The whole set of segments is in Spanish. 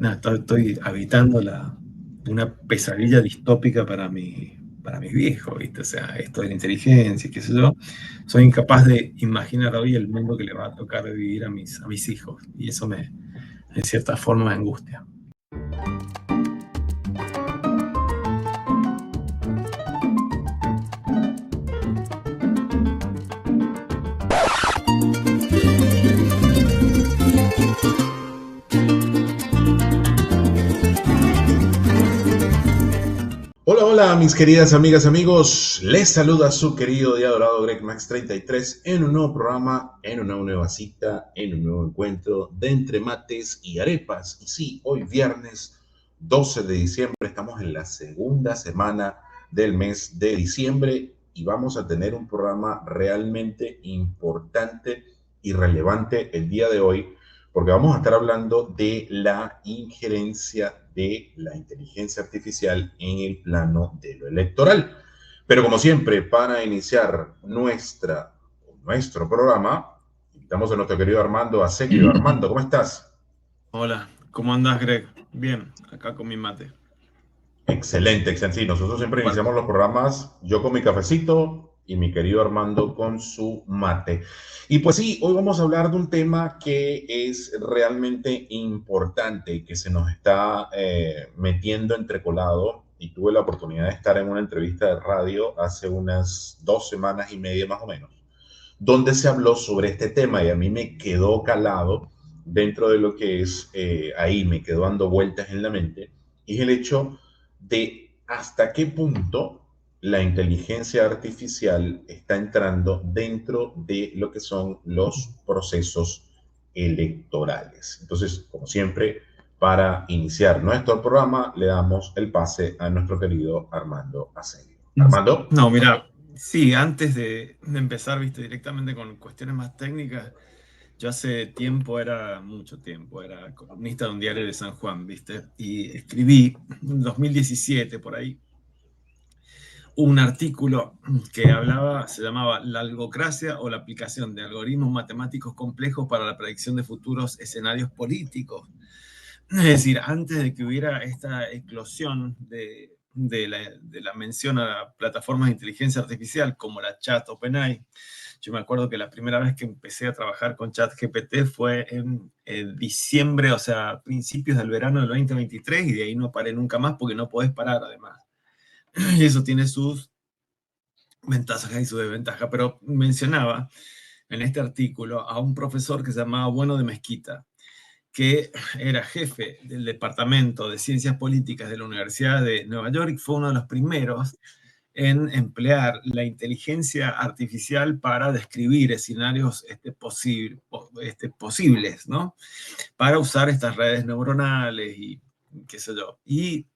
No, estoy habitando una pesadilla distópica para mis viejos, ¿viste? O sea, esto de la inteligencia, qué sé yo. Soy incapaz de imaginar hoy el mundo que le va a tocar vivir a mis hijos. Y eso en cierta forma, me angustia. Hola, hola, mis queridas amigas, amigos. Les saluda su querido y adorado Greg Max 33 en un nuevo programa, en una nueva cita, en un nuevo encuentro de entre mates y arepas. Y sí, hoy viernes 12 de diciembre estamos en la segunda semana del mes de diciembre y vamos a tener un programa realmente importante y relevante el día de hoy porque vamos a estar hablando de la injerencia de la inteligencia artificial en el plano de lo electoral. Pero como siempre, para iniciar nuestro programa, invitamos a nuestro querido Armando Asequio. Armando, ¿cómo estás? Hola, ¿cómo andás, Greg? Bien, acá con mi mate. Excelente, excelente. Sí, nosotros siempre Bueno, iniciamos los programas, yo con mi cafecito y mi querido Armando con su mate. Y pues sí, hoy vamos a hablar de un tema que es realmente importante y que se nos está metiendo entrecolado. Y tuve la oportunidad de estar en una entrevista de radio hace unas 2 semanas y media más o menos, donde se habló sobre este tema y a mí me quedó calado dentro de lo que es, ahí me quedó dando vueltas en la mente, y es el hecho de hasta qué punto la inteligencia artificial está entrando dentro de lo que son los procesos electorales. Entonces, como siempre, para iniciar nuestro programa, le damos el pase a nuestro querido Armando Asenio. Armando. no, mira, sí, antes de empezar, viste, directamente con cuestiones más técnicas, yo hace tiempo, mucho tiempo, era columnista de un diario de San Juan, viste, y escribí en 2017 por ahí un artículo que se llamaba La algocracia o la aplicación de algoritmos matemáticos complejos para la predicción de futuros escenarios políticos. Es decir, antes de que hubiera esta eclosión de la mención a plataformas de inteligencia artificial como la chat OpenAI, yo me acuerdo que la primera vez que empecé a trabajar con ChatGPT fue en diciembre, o sea, principios del verano del 2023, y de ahí no paré nunca más porque no podés parar además. Y eso tiene sus ventajas y sus desventajas, pero mencionaba en este artículo a un profesor que se llamaba Bueno de Mezquita, que era jefe del Departamento de Ciencias Políticas de la Universidad de Nueva York y fue uno de los primeros en emplear la inteligencia artificial para describir escenarios posibles, ¿no? Para usar estas redes neuronales y qué sé yo. Y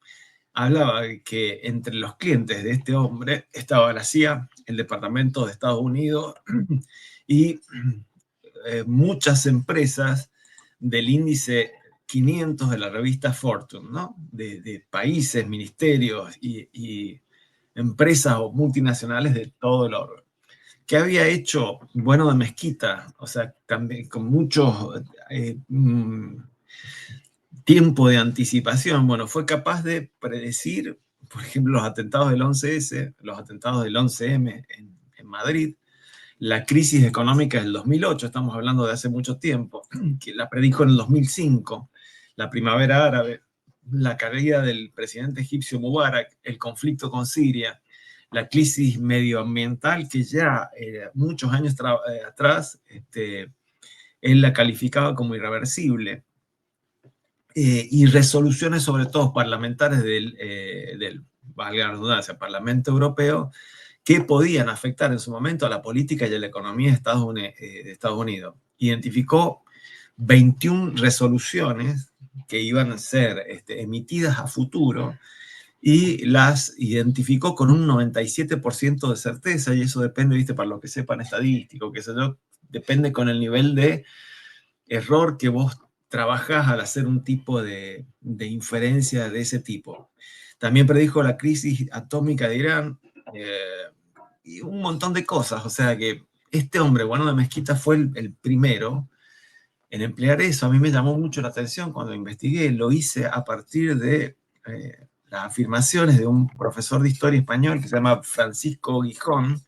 hablaba de que entre los clientes de este hombre estaba la CIA, el Departamento de Estados Unidos y muchas empresas del índice 500 de la revista Fortune, ¿no? De países, ministerios y empresas o multinacionales de todo el orden. ¿Qué había hecho Bueno de Mezquita? O sea, también con mucho tiempo de anticipación. Bueno, fue capaz de predecir, por ejemplo, los atentados del 11S, los atentados del 11M en Madrid, la crisis económica del 2008, estamos hablando de hace mucho tiempo, que la predijo en el 2005, la primavera árabe, la caída del presidente egipcio Mubarak, el conflicto con Siria, la crisis medioambiental que ya muchos años atrás él la calificaba como irreversible, y resoluciones sobre todo parlamentarias del valga la redundancia, Parlamento Europeo, que podían afectar en su momento a la política y a la economía de Estados Unidos. Identificó 21 resoluciones que iban a ser emitidas a futuro y las identificó con un 97% de certeza, y eso depende, viste, para lo que sepan estadístico, que sé yo, depende con el nivel de error que vos trabajás al hacer un tipo de inferencia de ese tipo. También predijo la crisis atómica de Irán, y un montón de cosas. O sea que este hombre, Bueno de Mezquita, fue el primero en emplear eso. A mí me llamó mucho la atención cuando investigué, lo hice a partir de las afirmaciones de un profesor de historia español que se llama Francisco Gijón,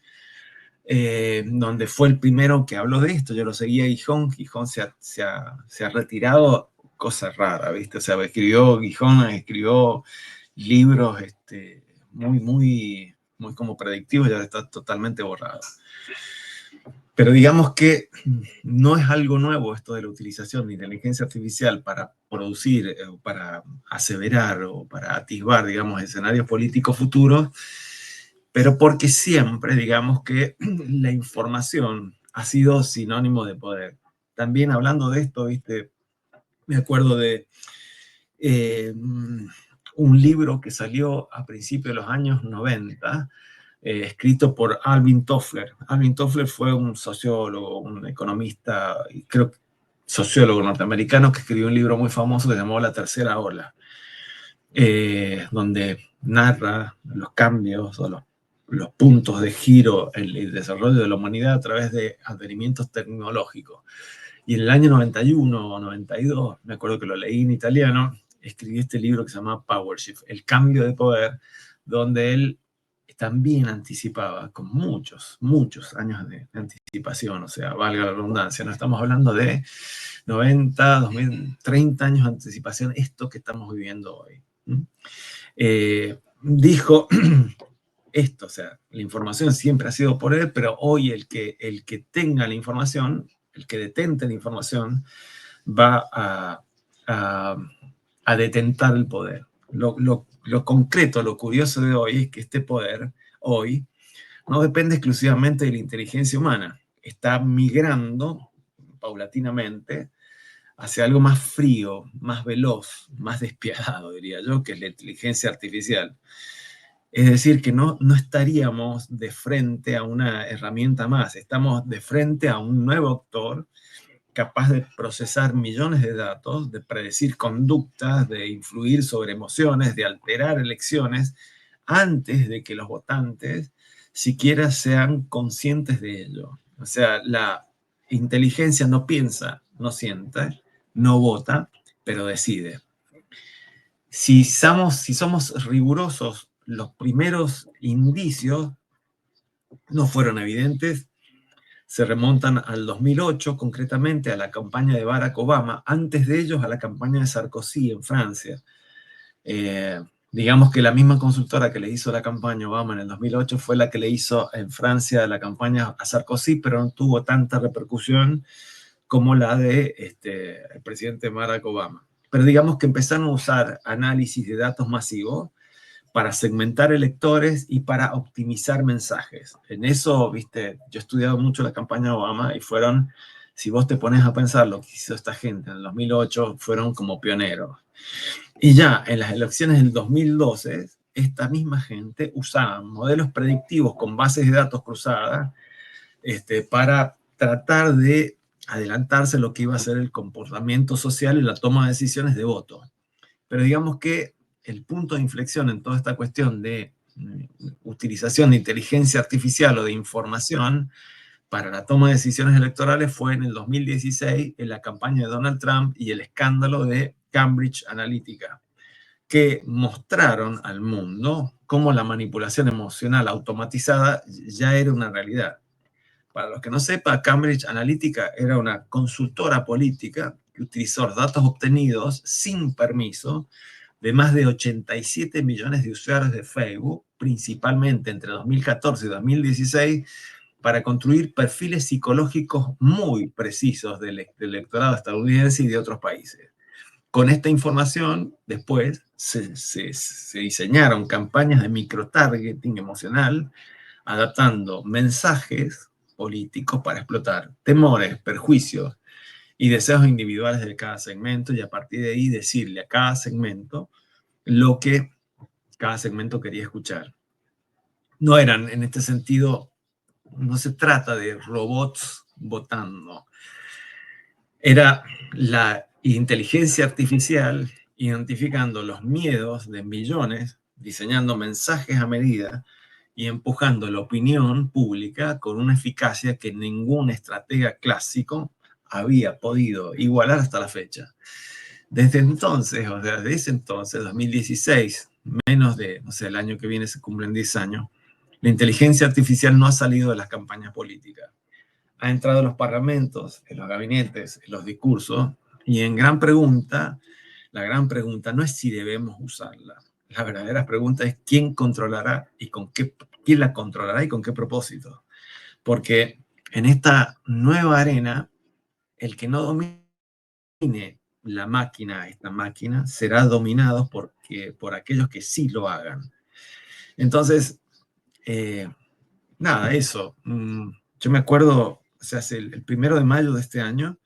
donde fue el primero que habló de esto. Yo lo seguía a Gijón, Gijón se ha retirado, cosa rara, ¿viste? O sea, Gijón escribió libros muy como predictivos, ya está totalmente borrado. Pero digamos que no es algo nuevo esto de la utilización de inteligencia artificial para producir, para aseverar o para atisbar, digamos, escenarios políticos futuros, pero porque siempre, digamos, que la información ha sido sinónimo de poder. También hablando de esto, ¿viste? Me acuerdo de un libro que salió a principios de los años 90, escrito por Alvin Toffler. Alvin Toffler fue un sociólogo, un economista, creo que sociólogo norteamericano, que escribió un libro muy famoso que se llamó La Tercera Ola, donde narra los cambios o los puntos de giro en el desarrollo de la humanidad a través de advenimientos tecnológicos. Y en el año 91 o 92, me acuerdo que lo leí en italiano, escribí este libro que se llama Power Shift, el cambio de poder, donde él también anticipaba con muchos años de anticipación, o sea, valga la redundancia, no estamos hablando de 90, 2000, 30 años de anticipación, esto que estamos viviendo hoy. Dijo esto, o sea, la información siempre ha sido por él, pero hoy el que tenga la información, el que detente la información, va a detentar el poder. Lo concreto, lo curioso de hoy es que este poder hoy no depende exclusivamente de la inteligencia humana. Está migrando paulatinamente hacia algo más frío, más veloz, más despiadado, diría yo, que es la inteligencia artificial. Es decir, que no estaríamos de frente a una herramienta más, estamos de frente a un nuevo actor capaz de procesar millones de datos, de predecir conductas, de influir sobre emociones, de alterar elecciones, antes de que los votantes siquiera sean conscientes de ello. O sea, la inteligencia no piensa, no siente, no vota, pero decide. Si somos rigurosos, los primeros indicios no fueron evidentes, se remontan al 2008, concretamente a la campaña de Barack Obama, antes de ellos a la campaña de Sarkozy en Francia. Digamos que la misma consultora que le hizo la campaña a Obama en el 2008 fue la que le hizo en Francia la campaña a Sarkozy, pero no tuvo tanta repercusión como la de el presidente Barack Obama. Pero digamos que empezaron a usar análisis de datos masivos para segmentar electores y para optimizar mensajes. En eso, viste, yo he estudiado mucho la campaña de Obama y fueron, si vos te pones a pensar lo que hizo esta gente en el 2008, fueron como pioneros. Y ya en las elecciones del 2012, esta misma gente usaba modelos predictivos con bases de datos cruzadas para tratar de adelantarse lo que iba a ser el comportamiento social y la toma de decisiones de voto. Pero digamos que el punto de inflexión en toda esta cuestión de utilización de inteligencia artificial o de información para la toma de decisiones electorales fue en el 2016, en la campaña de Donald Trump y el escándalo de Cambridge Analytica, que mostraron al mundo cómo la manipulación emocional automatizada ya era una realidad. Para los que no sepan, Cambridge Analytica era una consultora política que utilizó datos obtenidos sin permiso de más de 87 millones de usuarios de Facebook, principalmente entre 2014 y 2016, para construir perfiles psicológicos muy precisos del electorado estadounidense y de otros países. Con esta información, después se diseñaron campañas de microtargeting emocional, adaptando mensajes políticos para explotar temores, perjuicios y deseos individuales de cada segmento, y a partir de ahí decirle a cada segmento lo que cada segmento quería escuchar. No eran, en este sentido, no se trata de robots votando. Era la inteligencia artificial identificando los miedos de millones, diseñando mensajes a medida y empujando la opinión pública con una eficacia que ningún estratega clásico había podido igualar hasta la fecha. Desde entonces, o sea, desde ese entonces, 2016, menos de, no sé, el año que viene se cumplen 10 años, la inteligencia artificial no ha salido de las campañas políticas. Ha entrado en los parlamentos, en los gabinetes, en los discursos, y la gran pregunta no es si debemos usarla. La verdadera pregunta es quién controlará y quién la controlará y con qué propósito. Porque en esta nueva arena, el que no domine esta máquina, será dominado por aquellos que sí lo hagan. Entonces, nada, eso. Yo me acuerdo, o sea, el 1 de mayo de este año,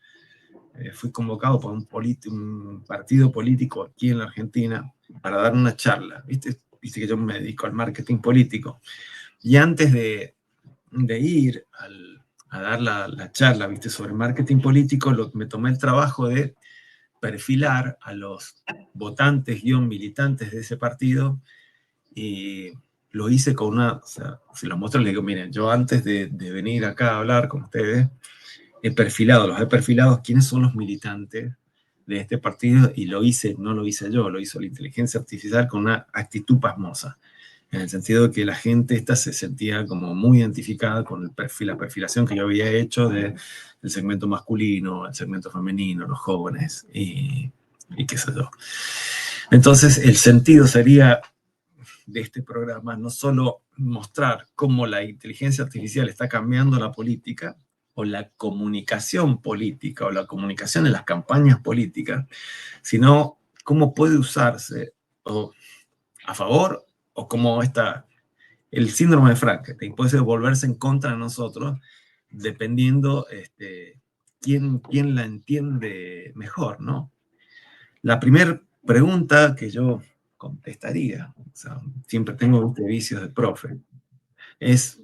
fui convocado por un partido político aquí en la Argentina para dar una charla. Viste que yo me dedico al marketing político. Y antes de ir a dar la charla, viste, sobre marketing político, me tomé el trabajo de perfilar a los votantes, militantes de ese partido, y lo hice con o sea, si los muestro, les digo, miren, yo antes de venir acá a hablar con ustedes, los he perfilado quiénes son los militantes de este partido, y no lo hice yo, lo hizo la inteligencia artificial con una actitud pasmosa, en el sentido de que la gente esta se sentía como muy identificada con la perfilación que yo había hecho del segmento masculino, el segmento femenino, los jóvenes, y qué sé yo. Entonces, el sentido sería de este programa no solo mostrar cómo la inteligencia artificial está cambiando la política, o la comunicación política, o la comunicación en las campañas políticas, sino cómo puede usarse a favor, o cómo el síndrome de Frankenstein puede volverse en contra de nosotros, dependiendo quién la entiende mejor, ¿no? La primera pregunta que yo contestaría, o sea, siempre tengo vicios de profe, es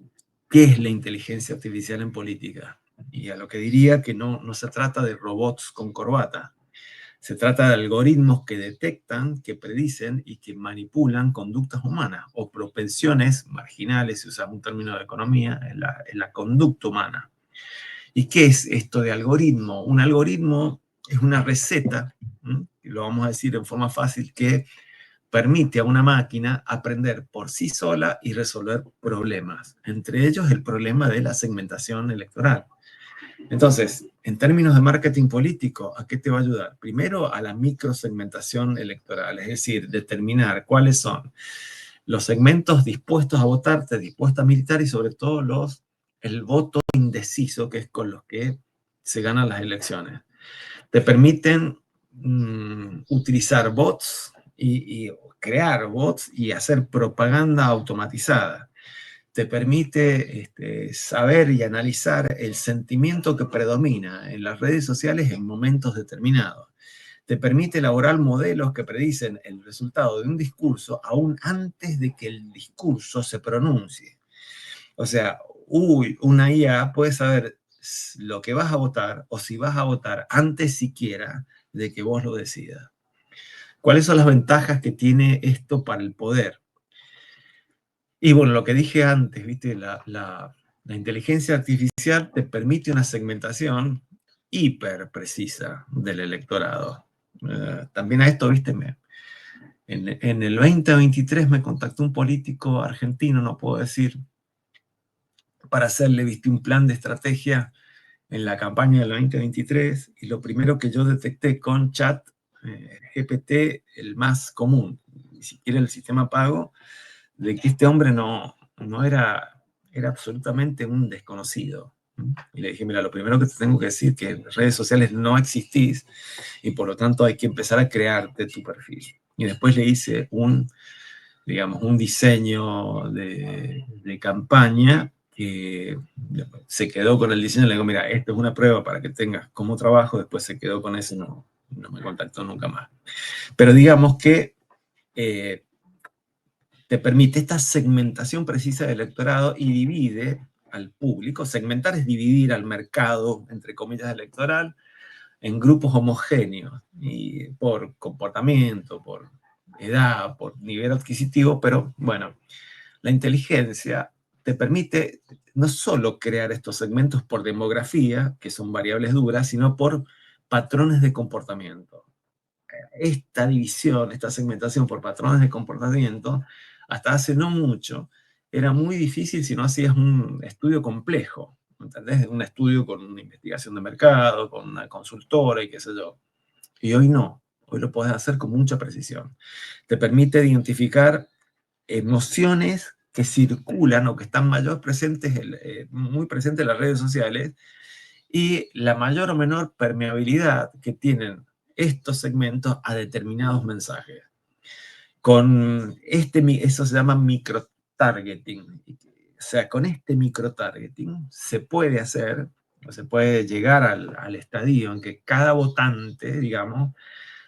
¿qué es la inteligencia artificial en política? Y a lo que diría que no se trata de robots con corbata, se trata de algoritmos que detectan, que predicen y que manipulan conductas humanas o propensiones marginales, si usamos un término de economía, en la conducta humana. ¿Y qué es esto de algoritmo? Un algoritmo es una receta, y lo vamos a decir en forma fácil, que permite a una máquina aprender por sí sola y resolver problemas, entre ellos el problema de la segmentación electoral. Entonces, en términos de marketing político, ¿a qué te va a ayudar? Primero, a la microsegmentación electoral, es decir, determinar cuáles son los segmentos dispuestos a votarte, dispuestos a militar, y sobre todo el voto indeciso, que es con los que se ganan las elecciones. Te permiten utilizar bots y crear bots y hacer propaganda automatizada. Te permite saber y analizar el sentimiento que predomina en las redes sociales en momentos determinados. Te permite elaborar modelos que predicen el resultado de un discurso aún antes de que el discurso se pronuncie. O sea, una IA puede saber lo que vas a votar, o si vas a votar antes siquiera de que vos lo decidas. ¿Cuáles son las ventajas que tiene esto para el poder? Y bueno, lo que dije antes, ¿viste? La inteligencia artificial te permite una segmentación hiper precisa del electorado. También a esto, ¿viste? En el 2023 me contactó un político argentino, no puedo decir, para hacerle, ¿viste?, un plan de estrategia en la campaña del 2023, y lo primero que yo detecté con chat GPT, el más común, ni siquiera el sistema pago, de que este hombre no era absolutamente un desconocido. Y le dije, mira, lo primero que te tengo que decir es que en redes sociales no existís, y por lo tanto hay que empezar a crearte tu perfil. Y después le hice un diseño de campaña, que se quedó con el diseño. Le digo, mira, esto es una prueba para que tengas como trabajo. Después se quedó con eso, no me contactó nunca más. Pero digamos que te permite esta segmentación precisa del electorado y divide al público. Segmentar es dividir al mercado, entre comillas, electoral, en grupos homogéneos, y por comportamiento, por edad, por nivel adquisitivo. Pero bueno, la inteligencia te permite no solo crear estos segmentos por demografía, que son variables duras, sino por patrones de comportamiento. Esta división, esta segmentación por patrones de comportamiento, hasta hace no mucho, era muy difícil si no hacías un estudio complejo, ¿entendés? Un estudio con una investigación de mercado, con una consultora y qué sé yo. Y hoy no, hoy lo podés hacer con mucha precisión. Te permite identificar emociones que circulan o que están muy presentes en las redes sociales y la mayor o menor permeabilidad que tienen estos segmentos a determinados mensajes. Eso se llama microtargeting. O sea, con este microtargeting se puede hacer, o se puede llegar al estadio en que cada votante, digamos,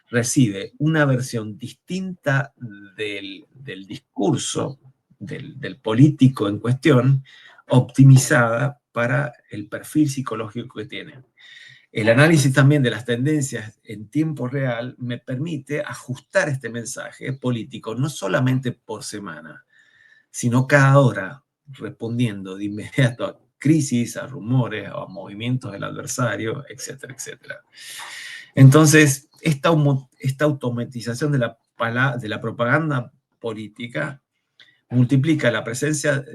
recibe una versión distinta del discurso del político en cuestión, optimizada para el perfil psicológico que tiene. El análisis también de las tendencias en tiempo real me permite ajustar este mensaje político no solamente por semana, sino cada hora, respondiendo de inmediato a crisis, a rumores, a movimientos del adversario, etcétera, etcétera. Entonces, esta automatización de la propaganda política multiplica la presencia,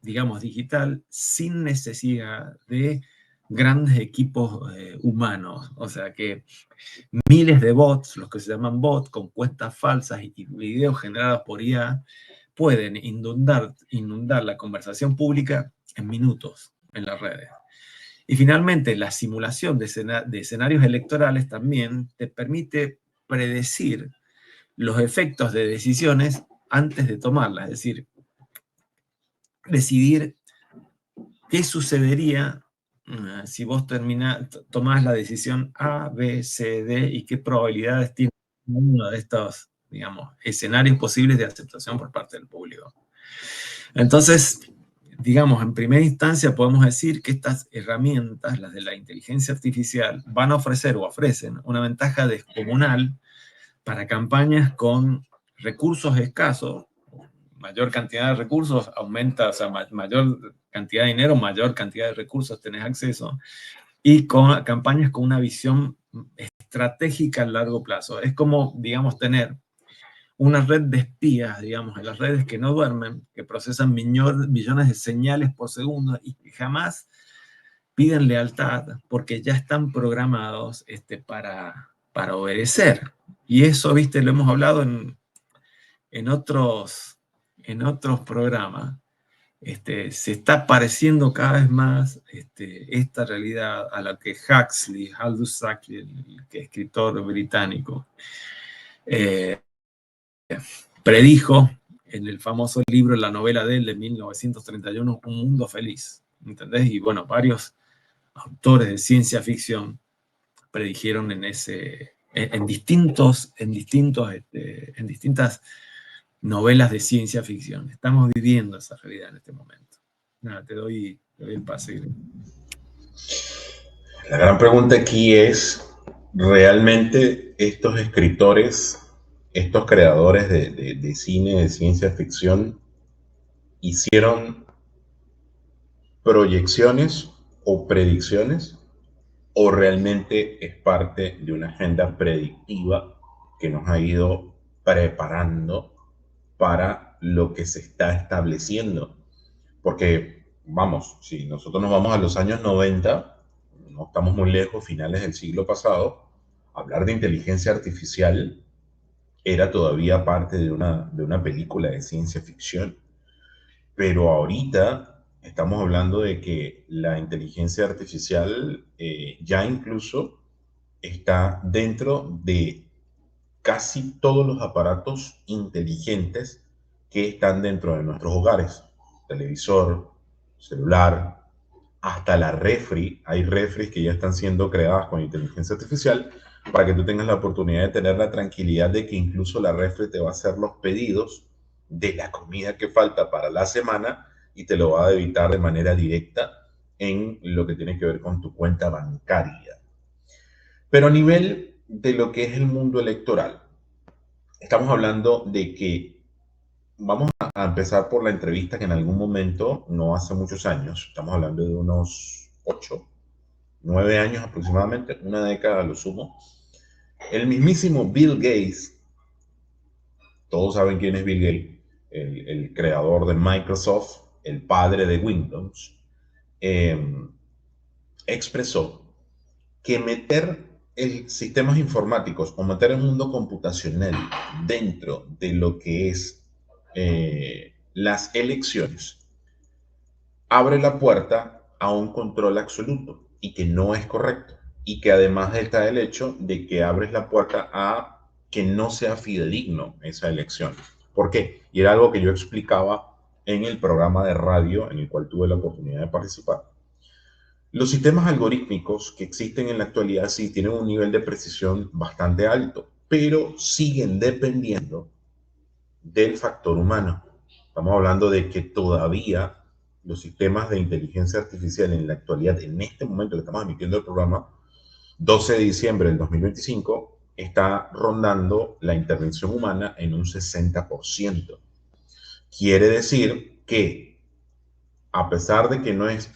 digamos, digital sin necesidad de grandes equipos humanos. O sea que miles de bots, los que se llaman bots, con cuentas falsas y videos generados por IA, pueden inundar la conversación pública en minutos en las redes. Y finalmente, la simulación de escenarios electorales también te permite predecir los efectos de decisiones antes de tomarlas, es decir, decidir qué sucedería si vos tomás la decisión A, B, C, D y qué probabilidades tiene uno de estos, digamos, escenarios posibles de aceptación por parte del público. Entonces, digamos, en primera instancia podemos decir que estas herramientas, las de la inteligencia artificial, van a ofrecer o ofrecen una ventaja descomunal para campañas con recursos escasos. Mayor cantidad de recursos aumenta, o sea, mayor cantidad de dinero, mayor cantidad de recursos tenés acceso, y con campañas con una visión estratégica a largo plazo. Es como, digamos, tener una red de espías, digamos, en las redes que no duermen, que procesan millones de señales por segundo y que jamás piden lealtad porque ya están programados para obedecer. Y eso, viste, lo hemos hablado en otros programas. Se está pareciendo cada vez más esta realidad a la que Aldous Huxley, el escritor británico, predijo en el famoso libro, la novela de él de 1931, Un mundo feliz, ¿entendés? Y bueno, varios autores de ciencia ficción predijeron en distintas novelas de ciencia ficción. Estamos viviendo esa realidad en este momento. Nada, te doy el pase. La gran pregunta aquí es, ¿realmente estos escritores, estos creadores de cine, de ciencia ficción, hicieron proyecciones o predicciones, o realmente es parte de una agenda predictiva que nos ha ido preparando para lo que se está estableciendo? Porque, vamos, si nosotros nos vamos a los años 90, no estamos muy lejos, finales del siglo pasado, hablar de inteligencia artificial era todavía parte de una película de ciencia ficción. Pero ahorita estamos hablando de que la inteligencia artificial ya incluso está dentro de casi todos los aparatos inteligentes que están dentro de nuestros hogares. Televisor, celular, hasta la refri. Hay refris que ya están siendo creadas con inteligencia artificial para que tú tengas la oportunidad de tener la tranquilidad de que incluso la refri te va a hacer los pedidos de la comida que falta para la semana y te lo va a debitar de manera directa en lo que tiene que ver con tu cuenta bancaria. Pero a nivel de lo que es el mundo electoral, estamos hablando de que vamos a empezar por la entrevista que en algún momento, no hace muchos años, estamos hablando de unos 8, 9 años aproximadamente, una década a lo sumo, el mismísimo Bill Gates, todos saben quién es Bill Gates, el creador de Microsoft, el padre de Windows, eh, expresó que meter sistemas informáticos o meter el mundo computacional dentro de lo que es las elecciones abre la puerta a un control absoluto y que no es correcto. Y que además está el hecho de que abres la puerta a que no sea fidedigno esa elección. ¿Por qué? Y era algo que yo explicaba en el programa de radio en el cual tuve la oportunidad de participar. Los sistemas algorítmicos que existen en la actualidad sí tienen un nivel de precisión bastante alto, pero siguen dependiendo del factor humano. Estamos hablando de que todavía los sistemas de inteligencia artificial en la actualidad, en este momento que estamos emitiendo el programa, 12 de diciembre del 2025, está rondando la intervención humana en un 60%. Quiere decir que, a pesar de que no es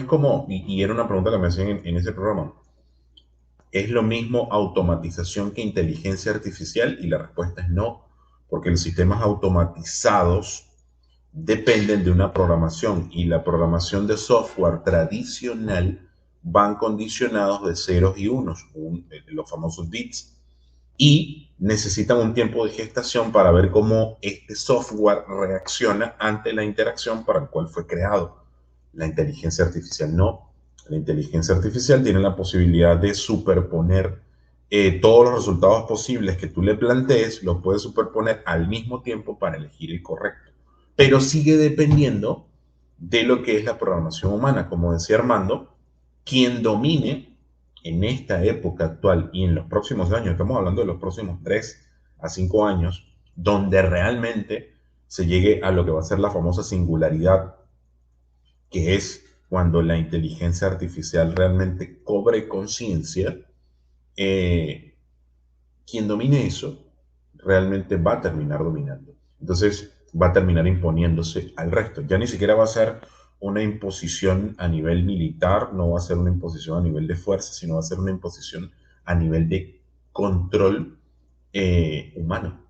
como, y era una pregunta que me hacían en ese programa, ¿es lo mismo automatización que inteligencia artificial? Y la respuesta es no, porque los sistemas automatizados dependen de una programación y la programación de software tradicional van condicionados de ceros y unos, los famosos bits, y necesitan un tiempo de gestación para ver cómo este software reacciona ante la interacción para el cual fue creado. La inteligencia artificial no. La inteligencia artificial tiene la posibilidad de superponer todos los resultados posibles que tú le plantees, los puedes superponer al mismo tiempo para elegir el correcto. Pero sigue dependiendo de lo que es la programación humana. Como decía Armando, quien domine en esta época actual y en los próximos años, estamos hablando de los próximos 3 a 5 años, donde realmente se llegue a lo que va a ser la famosa singularidad, que es cuando la inteligencia artificial realmente cobre conciencia, quien domine eso realmente va a terminar dominando. Entonces va a terminar imponiéndose al resto. Ya ni siquiera va a ser una imposición a nivel militar, no va a ser una imposición a nivel de fuerza, sino va a ser una imposición a nivel de control humano.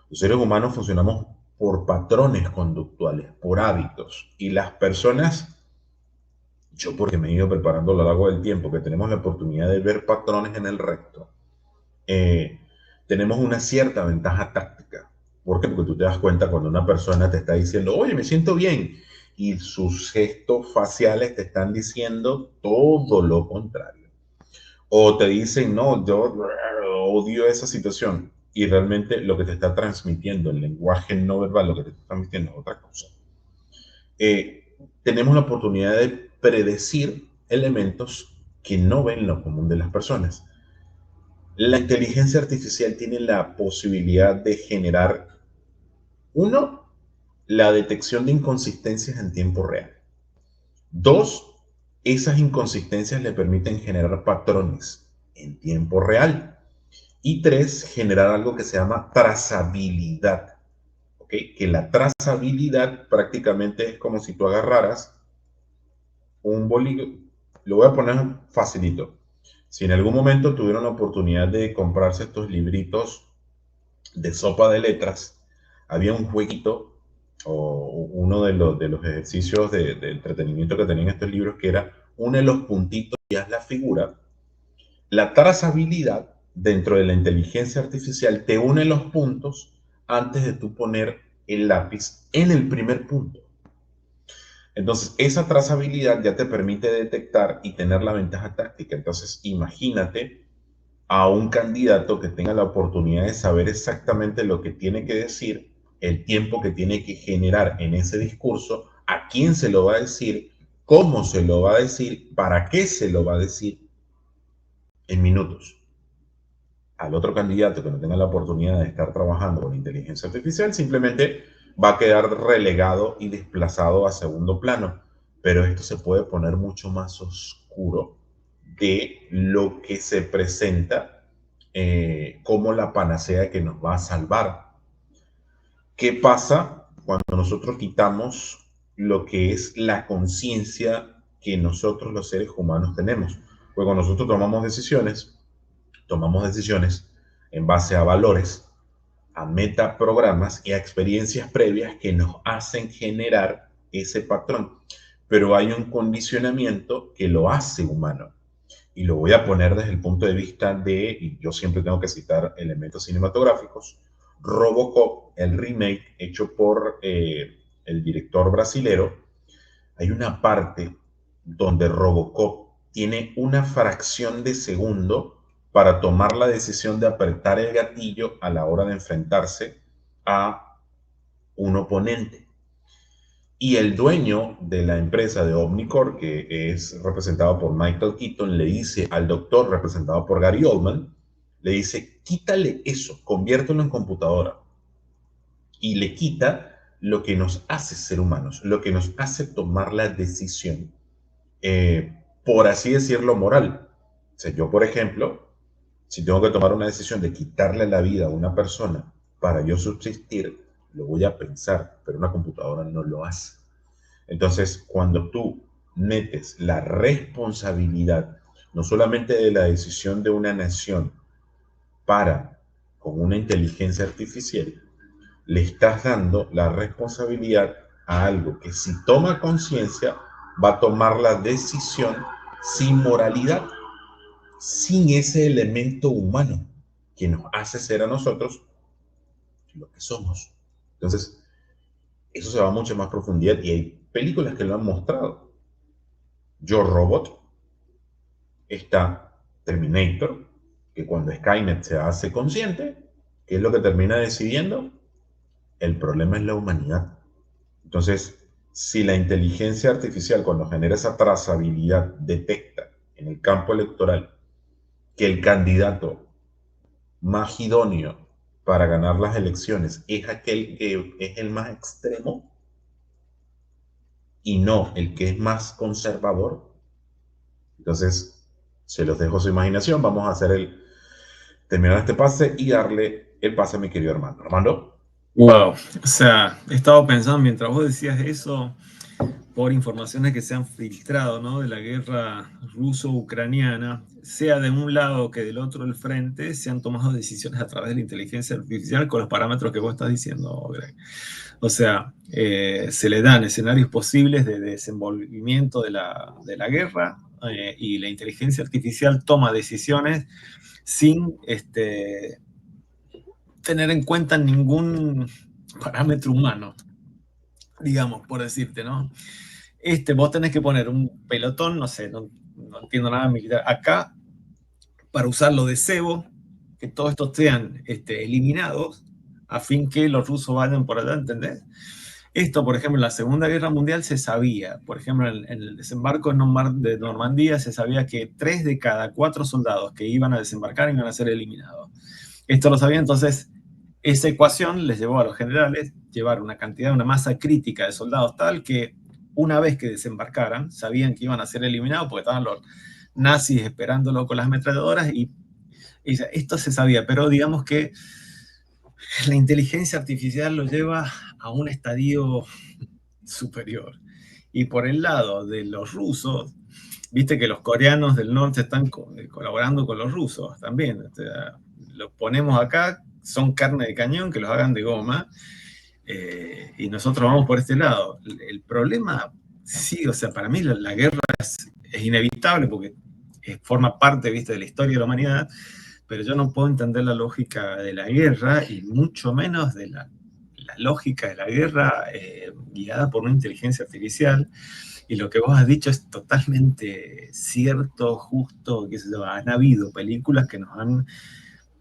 Los seres humanos funcionamos por patrones conductuales, por hábitos, y las personas, yo porque me he ido preparando a lo largo del tiempo, que tenemos la oportunidad de ver patrones en el resto, eh, tenemos una cierta ventaja táctica. ¿Por qué? Porque tú te das cuenta cuando una persona te está diciendo, oye, me siento bien, y sus gestos faciales te están diciendo todo lo contrario. O te dicen, no, yo odio esa situación, y realmente lo que te está transmitiendo, el lenguaje no verbal, lo que te está transmitiendo es otra cosa. Tenemos la oportunidad de predecir elementos que no ven lo común de las personas. La inteligencia artificial tiene la posibilidad de generar, uno, la detección de inconsistencias en tiempo real. Dos, esas inconsistencias le permiten generar patrones en tiempo real. Y tres, generar algo que se llama trazabilidad. ¿Ok? Que la trazabilidad prácticamente es como si tú agarraras un bolígrafo, lo voy a poner facilito. Si en algún momento tuvieron la oportunidad de comprarse estos libritos de sopa de letras, había un jueguito o uno de los ejercicios de entretenimiento que tenían estos libros que era une los puntitos y haz la figura. La trazabilidad dentro de la inteligencia artificial te une los puntos antes de tú poner el lápiz en el primer punto. Entonces, esa trazabilidad ya te permite detectar y tener la ventaja táctica. Entonces, imagínate a un candidato que tenga la oportunidad de saber exactamente lo que tiene que decir, el tiempo que tiene que generar en ese discurso, a quién se lo va a decir, cómo se lo va a decir, para qué se lo va a decir en minutos. Al otro candidato que no tenga la oportunidad de estar trabajando con inteligencia artificial, simplemente va a quedar relegado y desplazado a segundo plano. Pero esto se puede poner mucho más oscuro de lo que se presenta como la panacea que nos va a salvar. ¿Qué pasa cuando nosotros quitamos lo que es la conciencia que nosotros los seres humanos tenemos. Pues cuando nosotros tomamos decisiones en base a valores, a metaprogramas y a experiencias previas que nos hacen generar ese patrón. Pero hay un condicionamiento que lo hace humano. Y lo voy a poner desde el punto de vista de, y yo siempre tengo que citar elementos cinematográficos, Robocop, el remake hecho por el director brasilero. Hay una parte donde Robocop tiene una fracción de segundo para tomar la decisión de apretar el gatillo a la hora de enfrentarse a un oponente. Y el dueño de la empresa de Omnicorp, que es representado por Michael Keaton, le dice al doctor, representado por Gary Oldman, le dice, quítale eso, conviértelo en computadora. Y le quita lo que nos hace ser humanos, lo que nos hace tomar la decisión, por así decirlo, moral. O sea, yo, por ejemplo, si tengo que tomar una decisión de quitarle la vida a una persona para yo subsistir, lo voy a pensar, pero una computadora no lo hace. Entonces, cuando tú metes la responsabilidad, no solamente de la decisión de una nación con una inteligencia artificial, le estás dando la responsabilidad a algo que si toma conciencia va a tomar la decisión sin moralidad, sin ese elemento humano que nos hace ser a nosotros lo que somos. Entonces, eso se va a mucho más profundidad y hay películas que lo han mostrado. Yo Robot, está Terminator, que cuando Skynet se hace consciente, ¿qué es lo que termina decidiendo? El problema es la humanidad. Entonces, si la inteligencia artificial cuando genera esa trazabilidad detecta en el campo electoral que el candidato más idóneo para ganar las elecciones es aquel que es el más extremo y no el que es más conservador, entonces se los dejo a su imaginación. Vamos a terminar este pase y darle el pase a mi querido Armando. Armando. Wow, o sea, he estado pensando mientras vos decías eso, por informaciones que se han filtrado, ¿no? De la guerra ruso-ucraniana, sea de un lado que del otro del frente, se han tomado decisiones a través de la inteligencia artificial con los parámetros que vos estás diciendo, Greg. O sea, se le dan escenarios posibles de desenvolvimiento de la guerra, y la inteligencia artificial toma decisiones sin tener en cuenta ningún parámetro humano, digamos, por decirte, ¿no? Vos tenés que poner un pelotón, no sé, no entiendo nada militar, acá para usarlo de cebo, que todos estos sean eliminados, a fin que los rusos vayan por allá, ¿entendés? Esto, por ejemplo, en la Segunda Guerra Mundial se sabía, por ejemplo, en el desembarco de Normandía se sabía que 3 de cada 4 soldados que iban a desembarcar iban a ser eliminados. Esto lo sabía, entonces esa ecuación les llevó a los generales llevar una masa crítica de soldados tal que una vez que desembarcaran, sabían que iban a ser eliminados porque estaban los nazis esperándolo con las ametralladoras y esto se sabía, pero digamos que la inteligencia artificial lo lleva a un estadio superior. Y por el lado de los rusos, viste que los coreanos del norte están colaborando con los rusos también. O sea, los ponemos acá, son carne de cañón, que los hagan de goma, y nosotros vamos por este lado. El problema, sí, o sea, para mí la guerra es inevitable porque forma parte, viste, de la historia de la humanidad, pero yo no puedo entender la lógica de la guerra y mucho menos de la lógica de la guerra guiada por una inteligencia artificial. Y lo que vos has dicho es totalmente cierto, justo, que han habido películas que nos han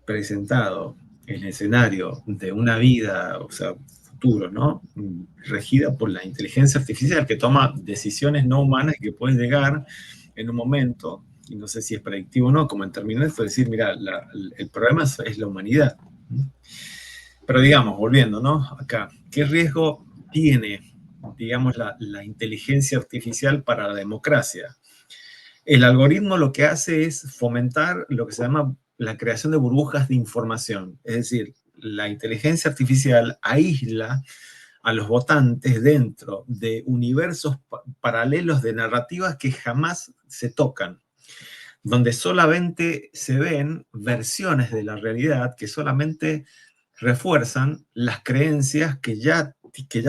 presentado el escenario de una vida, o sea, futuro, ¿no? Regida por la inteligencia artificial que toma decisiones no humanas y que puede llegar en un momento, y no sé si es predictivo o no, como en Terminator, decir, mira, el problema es la humanidad. Pero digamos, volviendo, ¿no? Acá, ¿qué riesgo tiene, digamos, la inteligencia artificial para la democracia? El algoritmo lo que hace es fomentar lo que se llama la creación de burbujas de información. Es decir, la inteligencia artificial aísla a los votantes dentro de universos paralelos de narrativas que jamás se tocan, donde solamente se ven versiones de la realidad que solamente refuerzan las creencias que ya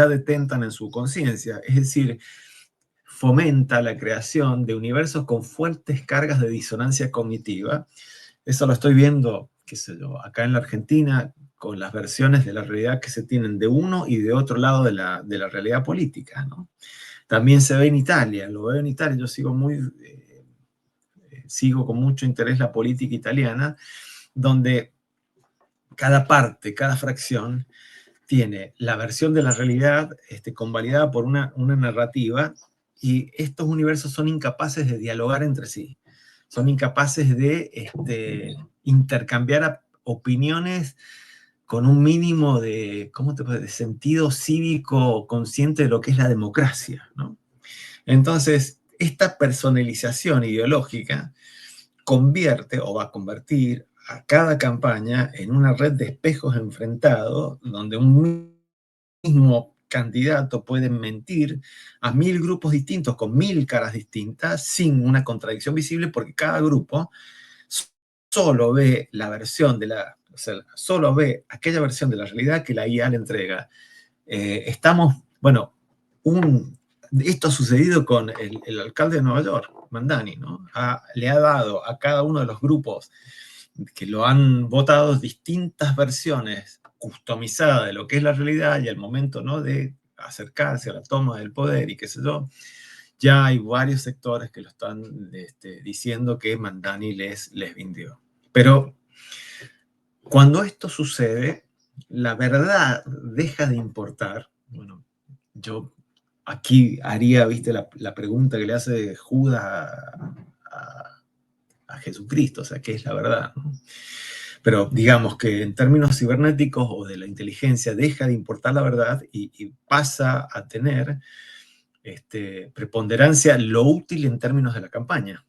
detentan en su conciencia. Es decir, fomenta la creación de universos con fuertes cargas de disonancia cognitiva. Eso lo estoy viendo, qué sé yo, acá en la Argentina, con las versiones de la realidad que se tienen de uno y de otro lado de la realidad política, ¿no? También se ve en Italia, lo veo en Italia, yo sigo con mucho interés la política italiana, donde cada parte, cada fracción, tiene la versión de la realidad convalidada por una narrativa, y estos universos son incapaces de dialogar entre sí, son incapaces de intercambiar opiniones con un mínimo de, de sentido cívico consciente de lo que es la democracia, ¿no? Entonces, esta personalización ideológica convierte o va a convertir a cada campaña en una red de espejos enfrentados, donde un mismo candidato puede mentir a 1000 grupos distintos con 1000 caras distintas sin una contradicción visible, porque cada grupo solo ve la versión de o sea, solo ve aquella versión de la realidad que la IA le entrega. Bueno, esto ha sucedido con el alcalde de Nueva York, Mandani, ¿no? Le ha dado a cada uno de los grupos que lo han votado distintas versiones customizadas de lo que es la realidad, y al momento, ¿no?, de acercarse a la toma del poder y qué sé yo, ya hay varios sectores que lo están diciendo que Mandani les vendió. Pero cuando esto sucede, la verdad deja de importar. Bueno, yo aquí haría, viste, la pregunta que le hace Judas a Jesucristo, o sea, ¿qué es la verdad, no? Pero digamos que en términos cibernéticos o de la inteligencia deja de importar la verdad y pasa a tener preponderancia lo útil en términos de la campaña.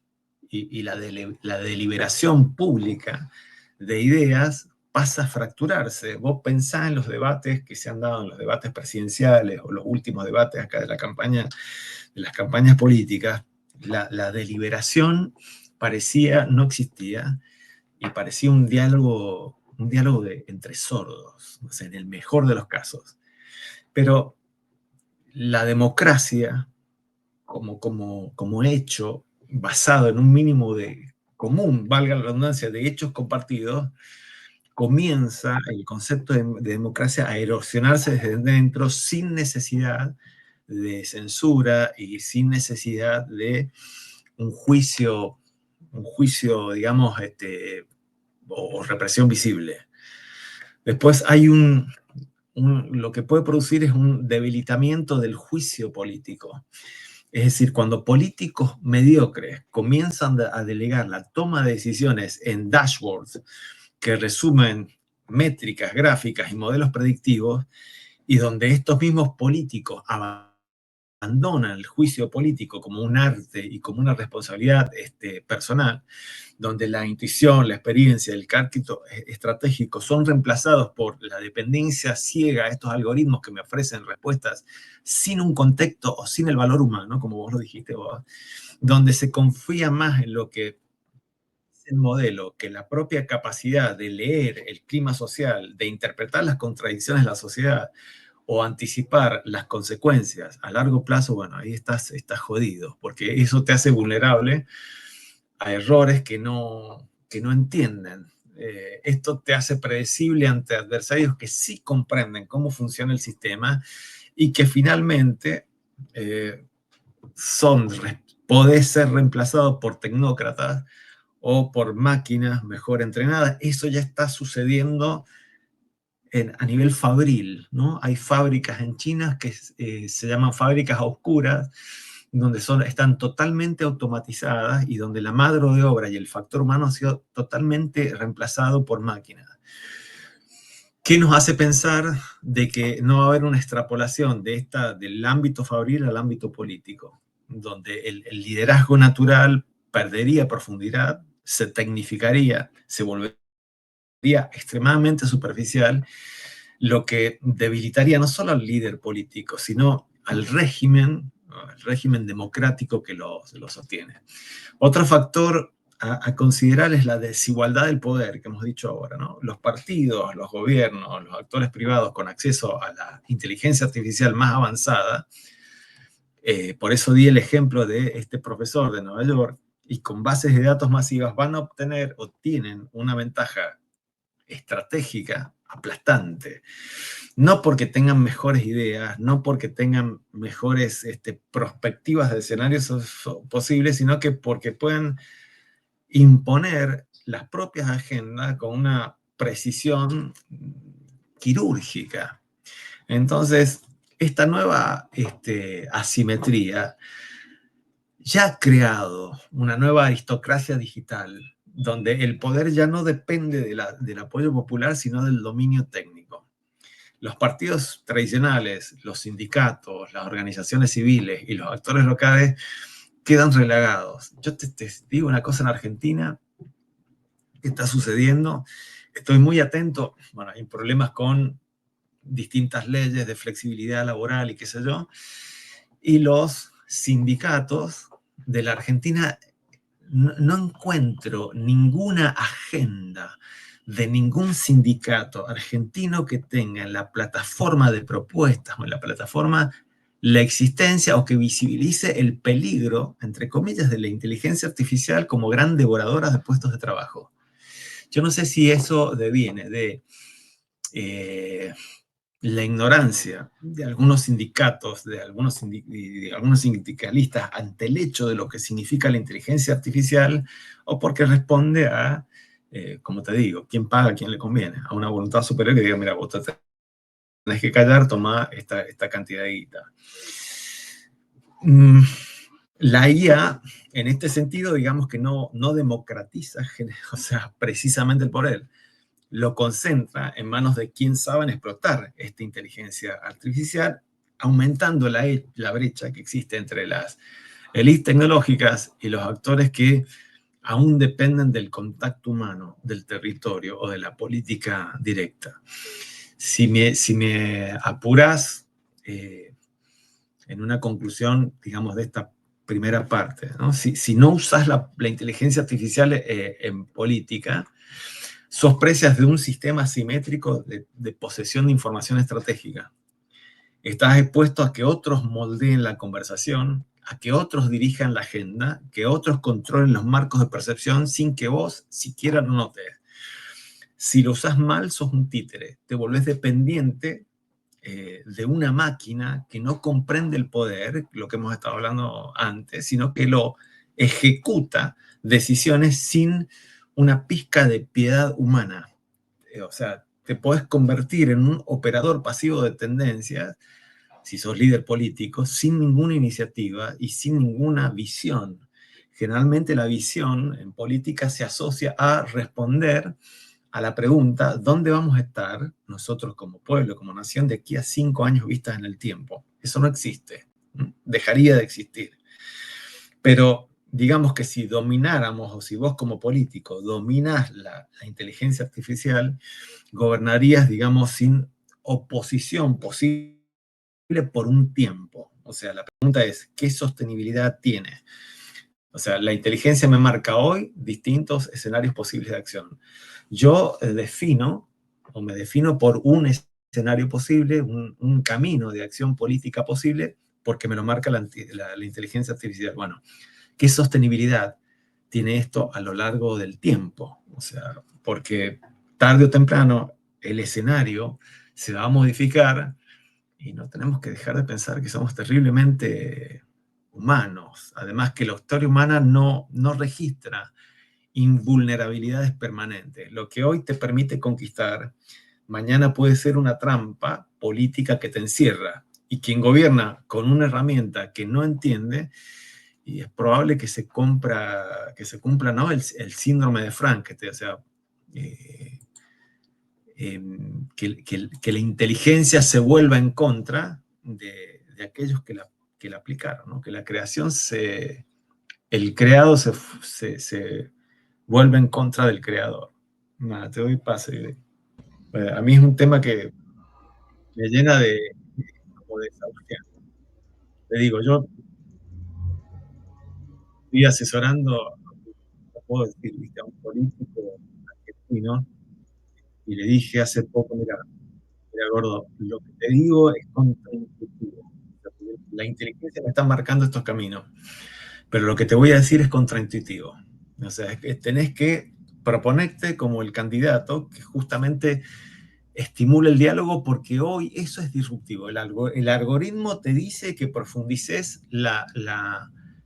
Y la deliberación pública de ideas pasa a fracturarse. Vos pensás en los debates que se han dado, en los debates presidenciales o los últimos debates acá de las campañas políticas, la deliberación parecía no existía, y parecía un diálogo entre sordos, o sea, en el mejor de los casos. Pero la democracia, como hecho basado en un mínimo de común, valga la redundancia, de hechos compartidos, comienza el concepto de democracia a erosionarse desde dentro sin necesidad de censura y sin necesidad de un juicio, digamos, o represión visible. Después hay lo que puede producir es un debilitamiento del juicio político. Es decir, cuando políticos mediocres comienzan a delegar la toma de decisiones en dashboards que resumen métricas, gráficas y modelos predictivos, y donde estos mismos políticos abandonan el juicio político como un arte y como una responsabilidad personal, donde la intuición, la experiencia, el cálculo estratégico son reemplazados por la dependencia ciega a estos algoritmos que me ofrecen respuestas sin un contexto o sin el valor humano, como vos lo dijiste vos, donde se confía más en lo que es el modelo que la propia capacidad de leer el clima social, de interpretar las contradicciones de la sociedad o anticipar las consecuencias a largo plazo. Bueno, ahí estás jodido, porque eso te hace vulnerable a errores que no entienden. Esto te hace predecible ante adversarios que sí comprenden cómo funciona el sistema y que finalmente podés ser reemplazado por tecnócratas o por máquinas mejor entrenadas. Eso ya está sucediendo a nivel fabril, ¿no? Hay fábricas en China que se llaman fábricas oscuras, donde están totalmente automatizadas y donde la mano de obra y el factor humano ha sido totalmente reemplazado por máquinas. ¿Qué nos hace pensar de que no va a haber una extrapolación del ámbito fabril al ámbito político, donde el liderazgo natural perdería profundidad, se tecnificaría, se volvería extremadamente superficial? lo que debilitaría no solo al líder político, sino al régimen, ¿no? El régimen democrático que lo sostiene. Otro factor a considerar es la desigualdad del poder, que hemos dicho ahora, ¿no? Los partidos, los gobiernos, los actores privados con acceso a la inteligencia artificial más avanzada, por eso di el ejemplo de este profesor de Nueva York, y con bases de datos masivas van a obtener o tienen una ventaja estratégica aplastante. No porque tengan mejores ideas, no porque tengan mejores perspectivas de escenarios posibles, sino que porque pueden imponer las propias agendas con una precisión quirúrgica. Entonces, esta nueva asimetría ya ha creado una nueva aristocracia digital, donde el poder ya no depende del apoyo popular, sino del dominio técnico. Los partidos tradicionales, los sindicatos, las organizaciones civiles y los actores locales quedan relegados. Yo te digo una cosa en Argentina que está sucediendo. Estoy muy atento. Bueno, hay problemas con distintas leyes de flexibilidad laboral y qué sé yo. Y los sindicatos de la Argentina, no encuentro ninguna agenda de ningún sindicato argentino que tenga en la plataforma de propuestas o en la plataforma la existencia o que visibilice el peligro, entre comillas, de la inteligencia artificial como gran devoradora de puestos de trabajo. Yo no sé si eso deviene de la ignorancia de algunos sindicatos, de algunos sindicalistas ante el hecho de lo que significa la inteligencia artificial, o porque responde a, como te digo, quién paga, a quién le conviene, a una voluntad superior que diga, mira, vos te tenés que callar, toma esta cantidad de guita. La IA, en este sentido, digamos que no democratiza, o sea, precisamente el poder. Lo concentra en manos de quien saben explotar esta inteligencia artificial, aumentando la brecha que existe entre las élites tecnológicas y los actores que aún dependen del contacto humano, del territorio o de la política directa. Si me apuras en una conclusión, digamos, de esta primera parte, ¿no? Si no usas la inteligencia artificial en política, sos presas de un sistema asimétrico de posesión de información estratégica. Estás expuesto a que otros moldeen la conversación, a que otros dirijan la agenda, que otros controlen los marcos de percepción sin que vos siquiera lo notes. Si lo usás mal, sos un títere. Te volvés dependiente de una máquina que no comprende el poder, lo que hemos estado hablando antes, sino que lo ejecuta decisiones sin una pizca de piedad humana. O sea, te podés convertir en un operador pasivo de tendencias, si sos líder político, sin ninguna iniciativa y sin ninguna visión. Generalmente la visión en política se asocia a responder a la pregunta, ¿dónde vamos a estar nosotros como pueblo, como nación, de aquí a 5 años vistas en el tiempo? Eso no existe, dejaría de existir. Pero digamos que si domináramos, o si vos como político dominás la inteligencia artificial, gobernarías, digamos, sin oposición posible por un tiempo. O sea, la pregunta es, ¿qué sostenibilidad tiene? O sea, la inteligencia me marca hoy distintos escenarios posibles de acción. Yo me defino por un escenario posible, un camino de acción política posible, porque me lo marca la inteligencia artificial. Bueno, ¿qué sostenibilidad tiene esto a lo largo del tiempo? O sea, porque tarde o temprano el escenario se va a modificar y no tenemos que dejar de pensar que somos terriblemente humanos. Además que la historia humana no registra invulnerabilidades permanentes. Lo que hoy te permite conquistar, mañana puede ser una trampa política que te encierra. Y quien gobierna con una herramienta que no entiende, y es probable que se cumpla, ¿no? el síndrome de Frankenstein, o sea, que la inteligencia se vuelva en contra de aquellos que la aplicaron, ¿no? Que la creación el creado se vuelve en contra del creador. Nada, te doy pase. A mí es un tema que me llena de, como de desahuciar. Te digo, yo estoy asesorando, no puedo decir, viste, a un político argentino, y le dije hace poco, mira, mira, gordo, lo que te digo es contraintuitivo. La inteligencia me está marcando estos caminos, pero lo que te voy a decir es contraintuitivo. O sea, es que tenés que proponerte como el candidato que justamente estimula el diálogo, porque hoy eso es disruptivo. El algoritmo te dice que profundices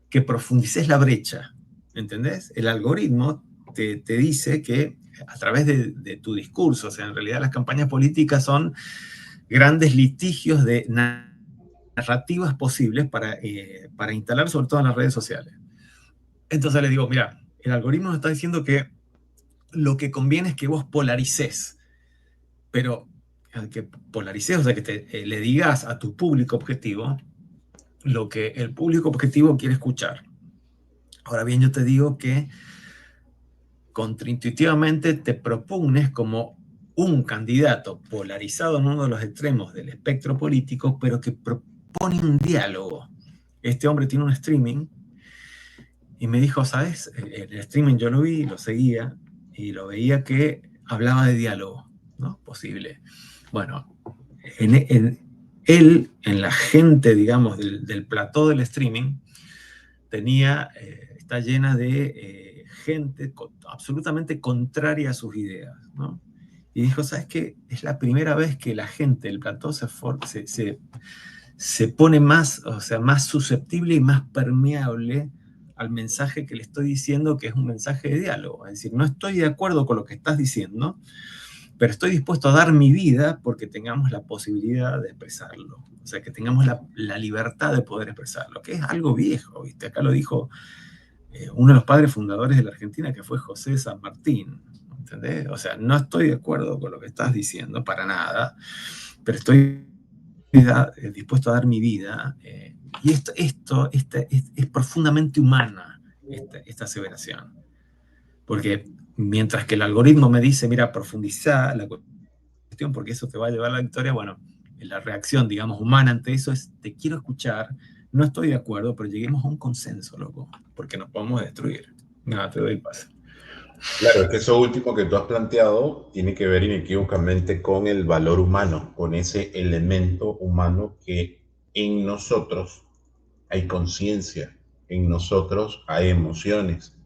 que profundices la brecha, ¿entendés? El algoritmo te dice que a través de tu discurso, o sea, en realidad las campañas políticas son grandes litigios de narrativas posibles para instalar, sobre todo en las redes sociales. Entonces le digo, mira, el algoritmo nos está diciendo que lo que conviene es que vos polarices, pero que polarices, o sea, que le digas a tu público objetivo lo que el público objetivo quiere escuchar. Ahora bien, yo te digo que contraintuitivamente te propones como un candidato polarizado en uno de los extremos del espectro político, pero que propone un diálogo. Este hombre tiene un streaming y me dijo, ¿sabes? El streaming yo lo vi, lo seguía y lo veía que hablaba de diálogo, ¿no? Posible. Bueno, él, en la gente, digamos, del plató del streaming, está llena de gente absolutamente contraria a sus ideas, ¿no? Y dijo, ¿sabes qué? Es la primera vez que la gente del plató se pone más, o sea, más susceptible y más permeable al mensaje que le estoy diciendo, que es un mensaje de diálogo. Es decir, no estoy de acuerdo con lo que estás diciendo, pero estoy dispuesto a dar mi vida porque tengamos la posibilidad de expresarlo. O sea, que tengamos la libertad de poder expresarlo, que es algo viejo, ¿viste? Acá lo dijo uno de los padres fundadores de la Argentina, que fue José San Martín, ¿entendés? O sea, no estoy de acuerdo con lo que estás diciendo, para nada, pero estoy dispuesto a dar mi vida. Y es profundamente humana, esta aseveración. Porque mientras que el algoritmo me dice, mira, profundiza la cuestión, porque eso te va a llevar a la victoria, bueno, la reacción, digamos, humana ante eso es, te quiero escuchar, no estoy de acuerdo, pero lleguemos a un consenso, loco, porque nos podemos destruir. Nada, te doy el pase. Claro, es que eso último que tú has planteado tiene que ver inequívocamente con el valor humano, con ese elemento humano que en nosotros hay conciencia, en nosotros hay emociones,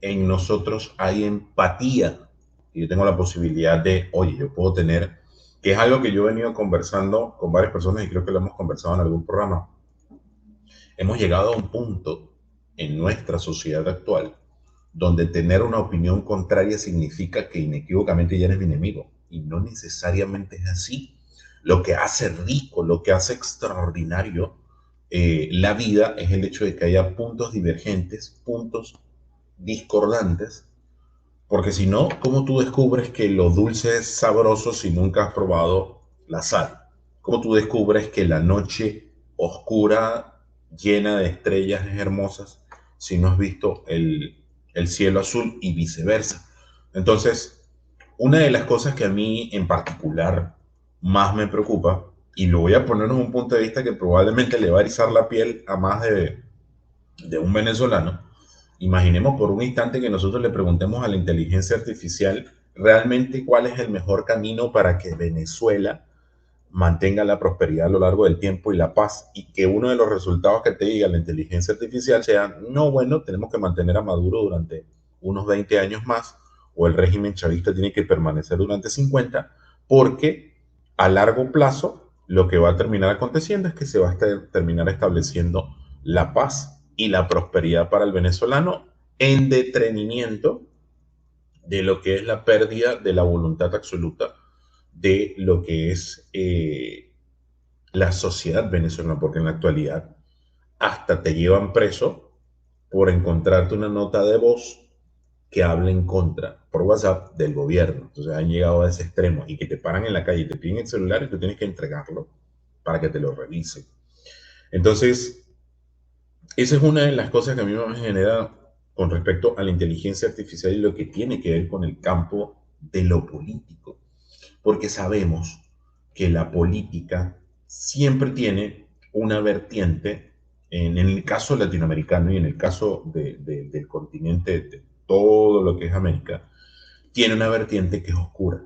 en nosotros hay empatía. Y yo tengo la posibilidad de, oye, yo puedo tener, que es algo que yo he venido conversando con varias personas y creo que lo hemos conversado en algún programa. Hemos llegado a un punto en nuestra sociedad actual donde tener una opinión contraria significa que inequívocamente ya eres mi enemigo. Y no necesariamente es así. Lo que hace rico, lo que hace extraordinario la vida es el hecho de que haya puntos divergentes, puntos discordantes, porque si no, ¿cómo tú descubres que lo dulce es sabroso si nunca has probado la sal? ¿Cómo tú descubres que la noche oscura, llena de estrellas, es hermosa si no has visto el cielo azul y viceversa? Entonces, una de las cosas que a mí en particular más me preocupa, y lo voy a poner en un punto de vista que probablemente le va a erizar la piel a más de un venezolano, imaginemos por un instante que nosotros le preguntemos a la inteligencia artificial realmente cuál es el mejor camino para que Venezuela mantenga la prosperidad a lo largo del tiempo y la paz, y que uno de los resultados que te diga la inteligencia artificial sea, no, bueno, tenemos que mantener a Maduro durante unos 20 años más, o el régimen chavista tiene que permanecer durante 50, porque a largo plazo lo que va a terminar aconteciendo es que se va a terminar estableciendo la paz y la prosperidad para el venezolano en detrimento de lo que es la pérdida de la voluntad absoluta de lo que es la sociedad venezolana, porque en la actualidad hasta te llevan preso por encontrarte una nota de voz que habla en contra por WhatsApp del gobierno. Entonces han llegado a ese extremo y que te paran en la calle y te piden el celular y tú tienes que entregarlo para que te lo revisen. Entonces, esa es una de las cosas que a mí me genera con respecto a la inteligencia artificial y lo que tiene que ver con el campo de lo político, porque sabemos que la política siempre tiene una vertiente, en el caso latinoamericano y en el caso del continente, de todo lo que es América, tiene una vertiente que es oscura,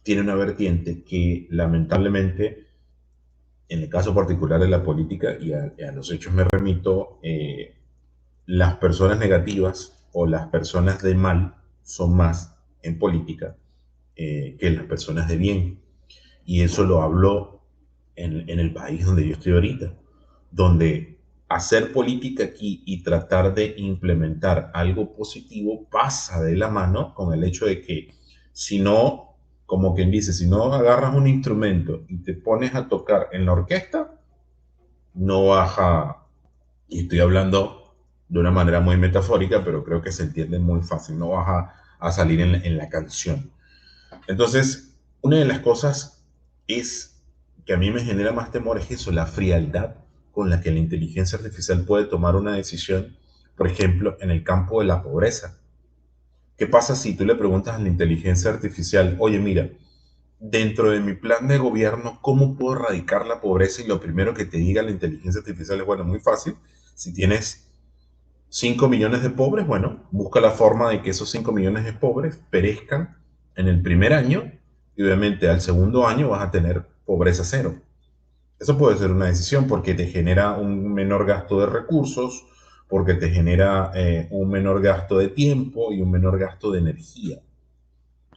tiene una vertiente que lamentablemente, en el caso particular de la política y a los hechos me remito, las personas negativas o las personas de mal son más en política que las personas de bien. Y eso lo hablo en el país donde yo estoy ahorita, donde hacer política aquí y tratar de implementar algo positivo pasa de la mano con el hecho de que si no, como quien dice, si no agarras un instrumento y te pones a tocar en la orquesta, no vas a, y estoy hablando de una manera muy metafórica, pero creo que se entiende muy fácil, no vas a salir en la canción. Entonces, una de las cosas es que a mí me genera más temor es eso, la frialdad con la que la inteligencia artificial puede tomar una decisión, por ejemplo, en el campo de la pobreza. ¿Qué pasa si tú le preguntas a la inteligencia artificial, oye, mira, dentro de mi plan de gobierno, ¿cómo puedo erradicar la pobreza? Y lo primero que te diga la inteligencia artificial es, bueno, muy fácil. Si tienes 5 millones de pobres, bueno, busca la forma de que esos 5 millones de pobres perezcan en el primer año y obviamente al segundo año vas a tener pobreza cero. Eso puede ser una decisión porque te genera un menor gasto de recursos, porque te genera un menor gasto de tiempo y un menor gasto de energía.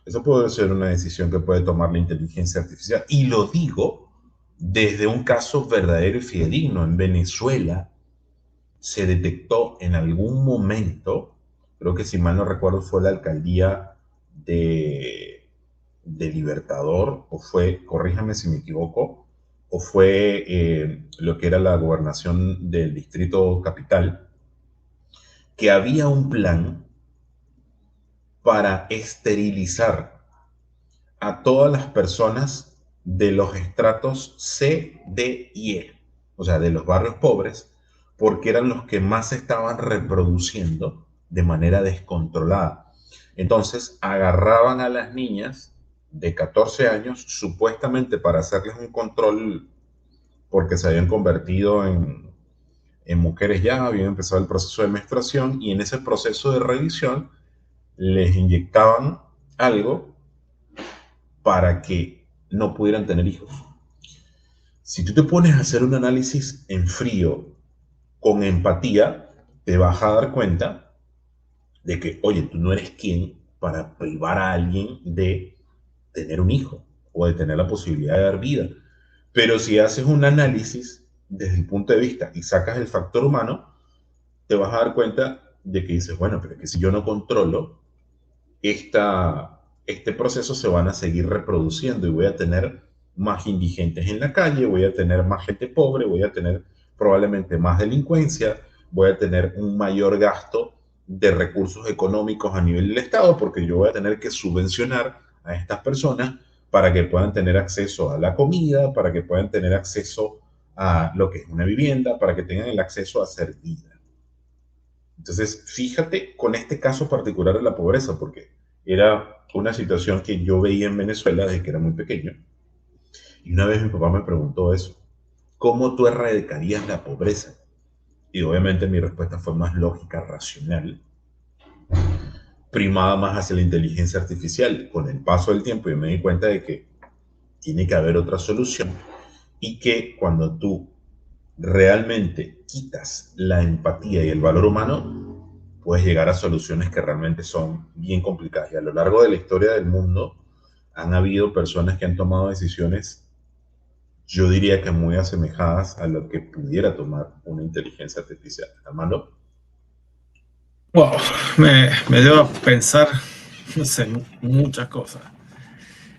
Eso puede ser una decisión que puede tomar la inteligencia artificial. Y lo digo desde un caso verdadero y fidedigno. En Venezuela se detectó en algún momento, creo que si mal no recuerdo fue la alcaldía de Libertador, o fue, corríjame si me equivoco, o fue lo que era la gobernación del distrito capital, que había un plan para esterilizar a todas las personas de los estratos C, D y E, o sea, de los barrios pobres, porque eran los que más se estaban reproduciendo de manera descontrolada. Entonces, agarraban a las niñas de 14 años, supuestamente para hacerles un control, porque se habían convertido en mujeres ya, habían empezado el proceso de menstruación, y en ese proceso de revisión les inyectaban algo para que no pudieran tener hijos. Si tú te pones a hacer un análisis en frío, con empatía, te vas a dar cuenta de que, oye, tú no eres quien para privar a alguien de tener un hijo o de tener la posibilidad de dar vida. Pero si haces un análisis desde el punto de vista y sacas el factor humano, te vas a dar cuenta de que dices, bueno, pero es que si yo no controlo este proceso se van a seguir reproduciendo y voy a tener más indigentes en la calle, voy a tener más gente pobre, voy a tener probablemente más delincuencia, voy a tener un mayor gasto de recursos económicos a nivel del Estado porque yo voy a tener que subvencionar a estas personas para que puedan tener acceso a la comida, para que puedan tener acceso a lo que es una vivienda, para que tengan el acceso a hacer vida. Entonces, fíjate con este caso particular de la pobreza, porque era una situación que yo veía en Venezuela desde que era muy pequeño. Y una vez mi papá me preguntó eso, ¿cómo tú erradicarías la pobreza? Y obviamente mi respuesta fue más lógica, racional, primada más hacia la inteligencia artificial. Con el paso del tiempo yo me di cuenta de que tiene que haber otra solución y que cuando tú realmente quitas la empatía y el valor humano, puedes llegar a soluciones que realmente son bien complicadas. Y a lo largo de la historia del mundo han habido personas que han tomado decisiones, yo diría que muy asemejadas a lo que pudiera tomar una inteligencia artificial. Armando. Wow, me lleva a pensar, no sé, muchas cosas.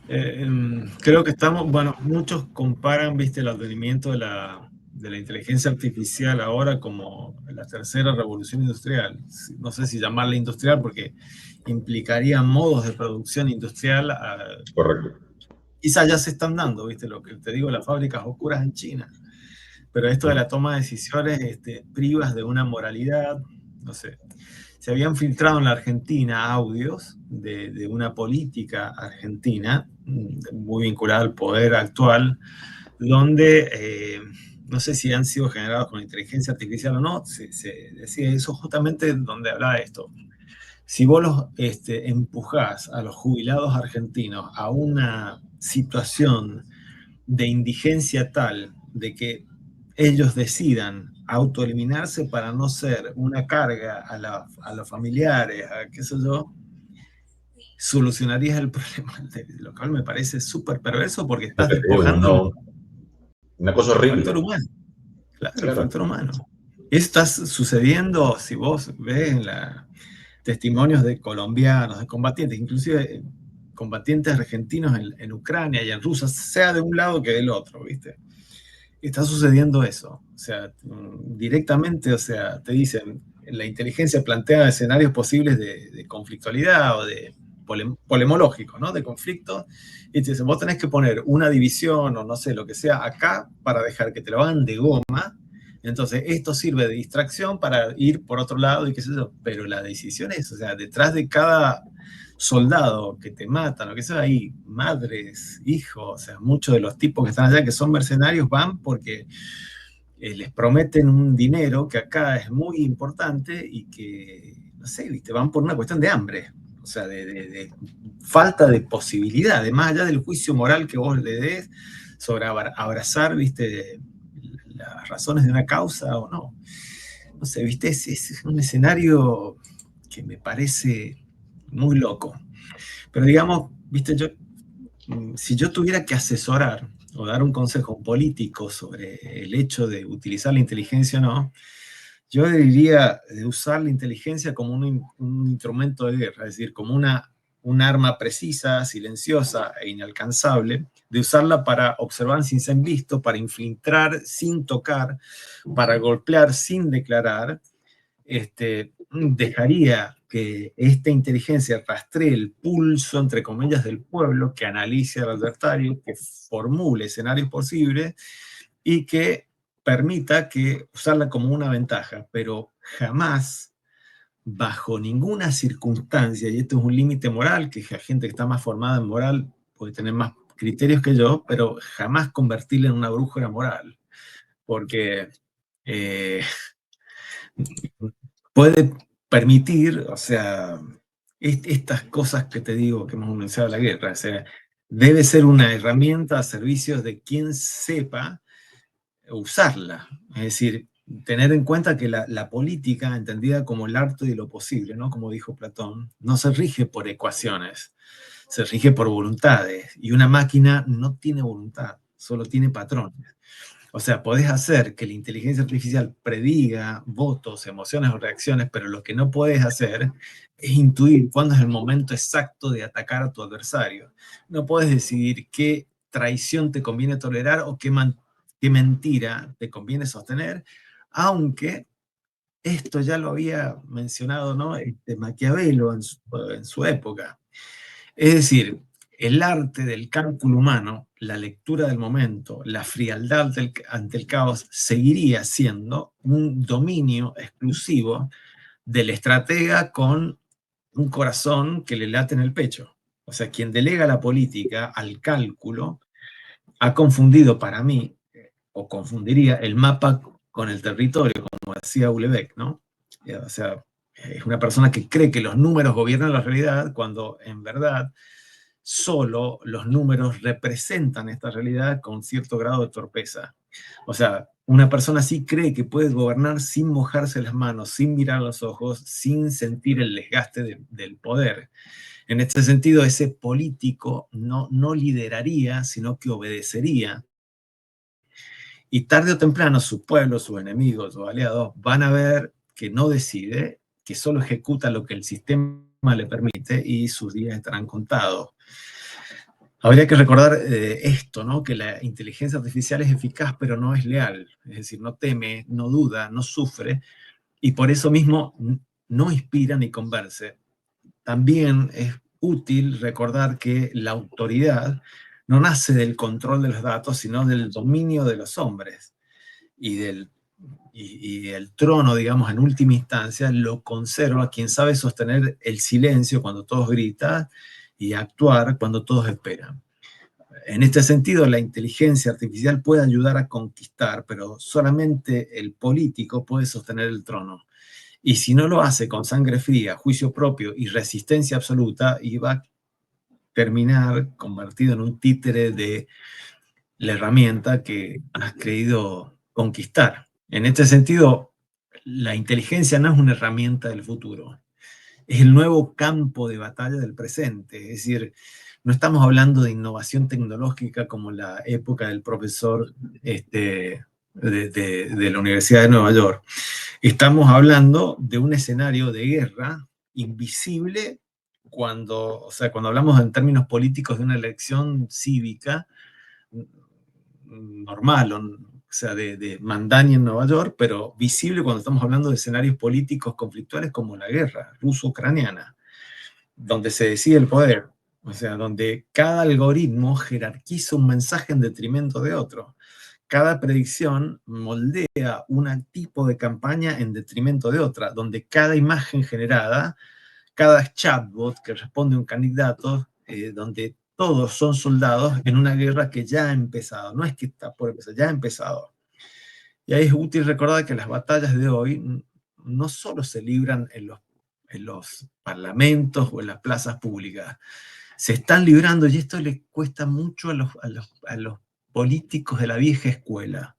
Creo que estamos, bueno, muchos comparan, viste, el advenimiento de la inteligencia artificial ahora como la tercera revolución industrial. No sé si llamarla industrial porque implicaría modos de producción industrial. Correcto. Quizás ya se están dando, viste, lo que te digo, las fábricas oscuras en China. Pero esto de la toma de decisiones privas de una moralidad, no sé. Se habían filtrado en la Argentina audios de una política argentina muy vinculada al poder actual, donde no sé si han sido generados con inteligencia artificial o no, se decía eso justamente donde hablaba de esto. Si vos los empujás a los jubilados argentinos a una situación de indigencia tal de que ellos decidan autoeliminarse para no ser una carga a los familiares, a qué sé yo, solucionarías el problema, lo cual me parece súper perverso porque Lo estás que te digo, despojando una cosa el factor horrible. humano. Claro, el Claro. factor humano. Esto está sucediendo, si vos ves en testimonios de colombianos, de combatientes, inclusive combatientes argentinos en Ucrania y en Rusia, sea de un lado que del otro, ¿viste? Está sucediendo eso. O sea, directamente, o sea, te dicen, la inteligencia plantea escenarios posibles de conflictualidad o de polemológico, ¿no? De conflicto. Y te dicen, vos tenés que poner una división o no sé, lo que sea, acá para dejar que te lo hagan de goma. Entonces, esto sirve de distracción para ir por otro lado y qué sé yo. Pero la decisión es, o sea, detrás de cada soldado que te matan, o que sea, hay madres, hijos, o sea, muchos de los tipos que están allá que son mercenarios van porque les prometen un dinero que acá es muy importante y que, no sé, ¿viste? Van por una cuestión de hambre, o sea, de falta de posibilidad, más allá del juicio moral que vos le des sobre abrazar, ¿viste? Las razones de una causa o no. No sé, ¿viste? Es un escenario que me parece muy loco. Pero digamos, viste, si yo tuviera que asesorar o dar un consejo político sobre el hecho de utilizar la inteligencia o no, yo diría de usar la inteligencia como un instrumento de guerra, es decir, como un arma precisa, silenciosa e inalcanzable, de usarla para observar sin ser visto, para infiltrar sin tocar, para golpear sin declarar, dejaría que esta inteligencia rastree el pulso, entre comillas, del pueblo, que analice al adversario, que formule escenarios posibles y que permita que usarla como una ventaja, pero jamás, bajo ninguna circunstancia, y esto es un límite moral, que la gente que está más formada en moral puede tener más criterios que yo, pero jamás convertirla en una brújula moral, porque eh, puede permitir, o sea, estas cosas que te digo que hemos mencionado la guerra, o sea, debe ser una herramienta a servicio de quien sepa usarla. Es decir, tener en cuenta que la política, entendida como el arte de lo posible, ¿no? Como dijo Platón, no se rige por ecuaciones, se rige por voluntades. Y una máquina no tiene voluntad, solo tiene patrones. O sea, podés hacer que la inteligencia artificial prediga votos, emociones o reacciones, pero lo que no puedes hacer es intuir cuándo es el momento exacto de atacar a tu adversario. No puedes decidir qué traición te conviene tolerar o qué mentira te conviene sostener, aunque esto ya lo había mencionado, ¿no? Maquiavelo en su época. Es decir, el arte del cálculo humano, la lectura del momento, la frialdad ante el caos, seguiría siendo un dominio exclusivo del estratega con un corazón que le late en el pecho. O sea, quien delega la política al cálculo ha confundido para mí, o confundiría el mapa con el territorio, como decía Houellebecq, ¿no? O sea, es una persona que cree que los números gobiernan la realidad cuando en verdad solo los números representan esta realidad con cierto grado de torpeza. O sea, una persona así cree que puede gobernar sin mojarse las manos, sin mirar a los ojos, sin sentir el desgaste del poder. En este sentido, ese político no lideraría, sino que obedecería. Y tarde o temprano su pueblo, sus enemigos, sus aliados van a ver que no decide, que solo ejecuta lo que el sistema le permite y sus días estarán contados. Habría que recordar esto, ¿no? Que la inteligencia artificial es eficaz, pero no es leal. Es decir, no teme, no duda, no sufre, y por eso mismo no inspira ni convence. También es útil recordar que la autoridad no nace del control de los datos, sino del dominio de los hombres. Y el trono, digamos, en última instancia, lo conserva quien sabe sostener el silencio cuando todos gritan y actuar cuando todos esperan. En este sentido, la inteligencia artificial puede ayudar a conquistar, pero solamente el político puede sostener el trono. Y si no lo hace con sangre fría, juicio propio y resistencia absoluta, iba a terminar convertido en un títere de la herramienta que has creído conquistar. En este sentido, la inteligencia no es una herramienta del futuro, es el nuevo campo de batalla del presente. Es decir, no estamos hablando de innovación tecnológica como la época del profesor de la Universidad de Nueva York. Estamos hablando de un escenario de guerra invisible cuando, o sea, cuando hablamos en términos políticos de una elección cívica normal, o sea, de Mandani en Nueva York, pero visible cuando estamos hablando de escenarios políticos conflictuales como la guerra ruso-ucraniana, donde se decide el poder, o sea, donde cada algoritmo jerarquiza un mensaje en detrimento de otro. Cada predicción moldea un tipo de campaña en detrimento de otra, donde cada imagen generada, cada chatbot que responde a un candidato, donde todos son soldados en una guerra que ya ha empezado. No es que está por empezar, ya ha empezado. Y ahí es útil recordar que las batallas de hoy no solo se libran en los parlamentos o en las plazas públicas, se están librando, y esto le cuesta mucho a los políticos de la vieja escuela,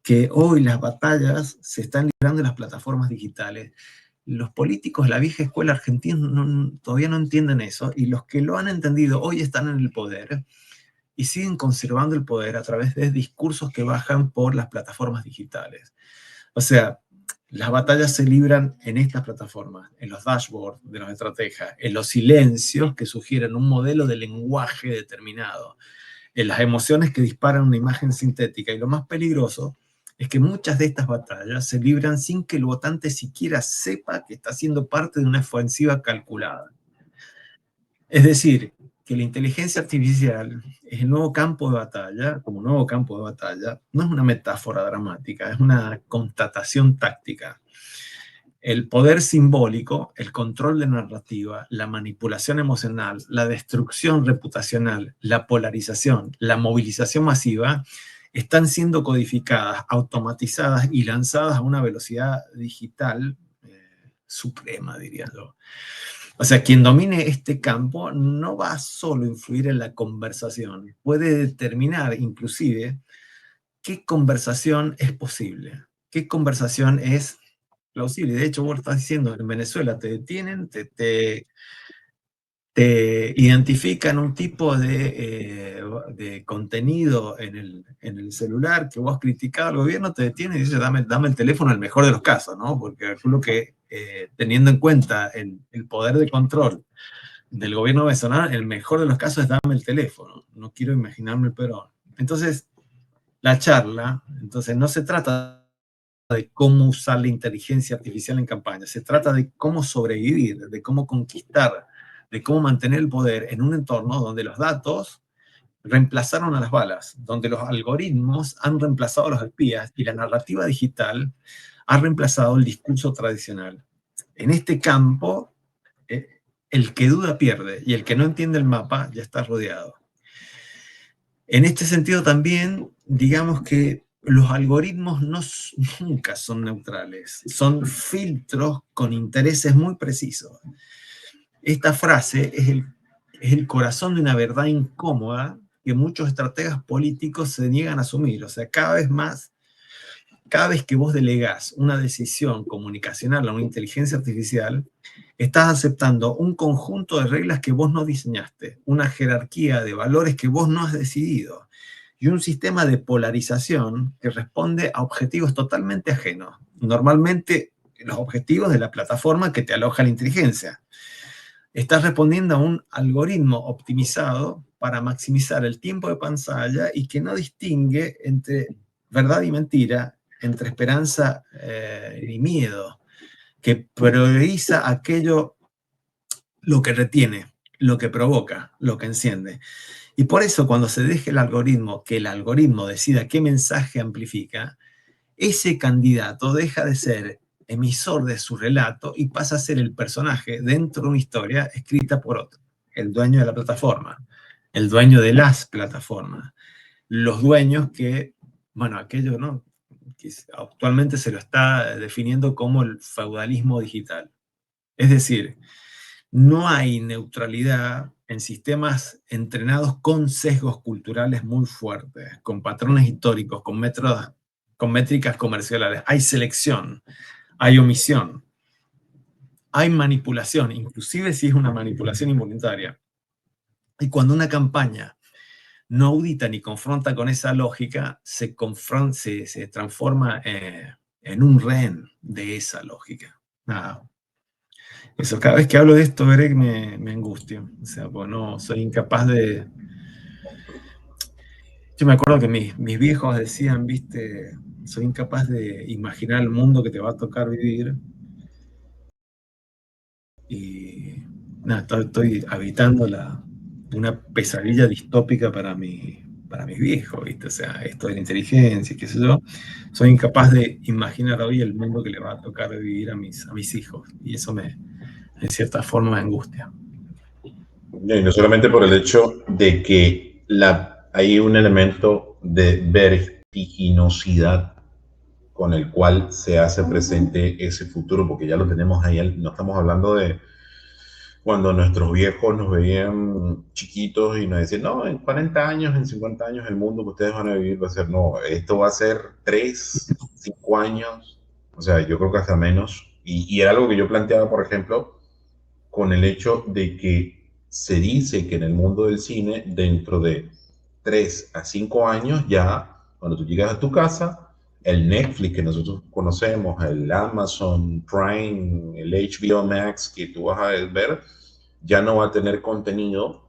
que hoy las batallas se están librando en las plataformas digitales. Los políticos de la vieja escuela argentina todavía no entienden eso, y los que lo han entendido hoy están en el poder y siguen conservando el poder a través de discursos que bajan por las plataformas digitales. O sea, las batallas se libran en estas plataformas, en los dashboards de los estrategas, en los silencios que sugieren un modelo de lenguaje determinado, en las emociones que disparan una imagen sintética. Y lo más peligroso es que muchas de estas batallas se libran sin que el votante siquiera sepa que está siendo parte de una ofensiva calculada. Es decir, que la inteligencia artificial es el nuevo campo de batalla, como nuevo campo de batalla, no es una metáfora dramática, es una constatación táctica. El poder simbólico, el control de narrativa, la manipulación emocional, la destrucción reputacional, la polarización, la movilización masiva, están siendo codificadas, automatizadas y lanzadas a una velocidad digital suprema, diría yo. O sea, quien domine este campo no va a solo influir en la conversación, puede determinar inclusive qué conversación es posible, qué conversación es plausible. De hecho, vos estás diciendo, en Venezuela te detienen, te identifican un tipo de contenido en el celular que vos has criticado al gobierno, te detienen y dice, dame el teléfono, en el mejor de los casos, ¿no? Porque es lo que, teniendo en cuenta el poder de control del gobierno venezolano, el mejor de los casos es dame el teléfono. No quiero imaginarme el peor. Entonces, la charla, entonces no se trata de cómo usar la inteligencia artificial en campaña, se trata de cómo sobrevivir, de cómo conquistar, de cómo mantener el poder en un entorno donde los datos reemplazaron a las balas, donde los algoritmos han reemplazado a los espías y la narrativa digital ha reemplazado el discurso tradicional. En este campo, el que duda pierde y el que no entiende el mapa ya está rodeado. En este sentido también, digamos que los algoritmos nunca son neutrales, son filtros con intereses muy precisos. Esta frase es el corazón de una verdad incómoda que muchos estrategas políticos se niegan a asumir. O sea, cada vez que vos delegás una decisión comunicacional a una inteligencia artificial, estás aceptando un conjunto de reglas que vos no diseñaste, una jerarquía de valores que vos no has decidido y un sistema de polarización que responde a objetivos totalmente ajenos, normalmente los objetivos de la plataforma que te aloja la inteligencia. Estás respondiendo a un algoritmo optimizado para maximizar el tiempo de pantalla y que no distingue entre verdad y mentira, entre esperanza y miedo, que prioriza aquello, lo que retiene, lo que provoca, lo que enciende. Y por eso cuando se deje el algoritmo, que el algoritmo decida qué mensaje amplifica, ese candidato deja de ser emisor de su relato y pasa a ser el personaje dentro de una historia escrita por otro, el dueño de la plataforma. el dueño de las plataformas, los dueños que, bueno, aquello, ¿no?, que actualmente se lo está definiendo como el feudalismo digital. Es decir, no hay neutralidad en sistemas entrenados con sesgos culturales muy fuertes, con patrones históricos, con métodos, con métricas comerciales. Hay selección, hay omisión, hay manipulación, inclusive si es una manipulación involuntaria. Y cuando una campaña no audita ni confronta con esa lógica, se transforma en un rehén de esa lógica. Nada. Eso, cada vez que hablo de esto, Greg, me angustio. O sea, pues no, soy incapaz de... Yo me acuerdo que mis viejos decían, viste, soy incapaz de imaginar el mundo que te va a tocar vivir. Y nada, estoy habitando una pesadilla distópica para mis viejos, ¿viste? O sea, esto de la inteligencia, qué sé yo. Soy incapaz de imaginar hoy el mundo que le va a tocar vivir a mis hijos. Y eso en cierta forma, me angustia. Y no solamente por el hecho de que hay un elemento de vertiginosidad con el cual se hace presente ese futuro, porque ya lo tenemos ahí, no estamos hablando de cuando nuestros viejos nos veían chiquitos y nos decían, no, en 40 años, en 50 años, el mundo que ustedes van a vivir va a ser, no, esto va a ser 3, 5 años, o sea, yo creo que hasta menos. Y era algo que yo planteaba, por ejemplo, con el hecho de que se dice que en el mundo del cine, dentro de 3 a 5 años, ya cuando tú llegas a tu casa, el Netflix que nosotros conocemos, el Amazon Prime, el HBO Max que tú vas a ver, ya no va a tener contenido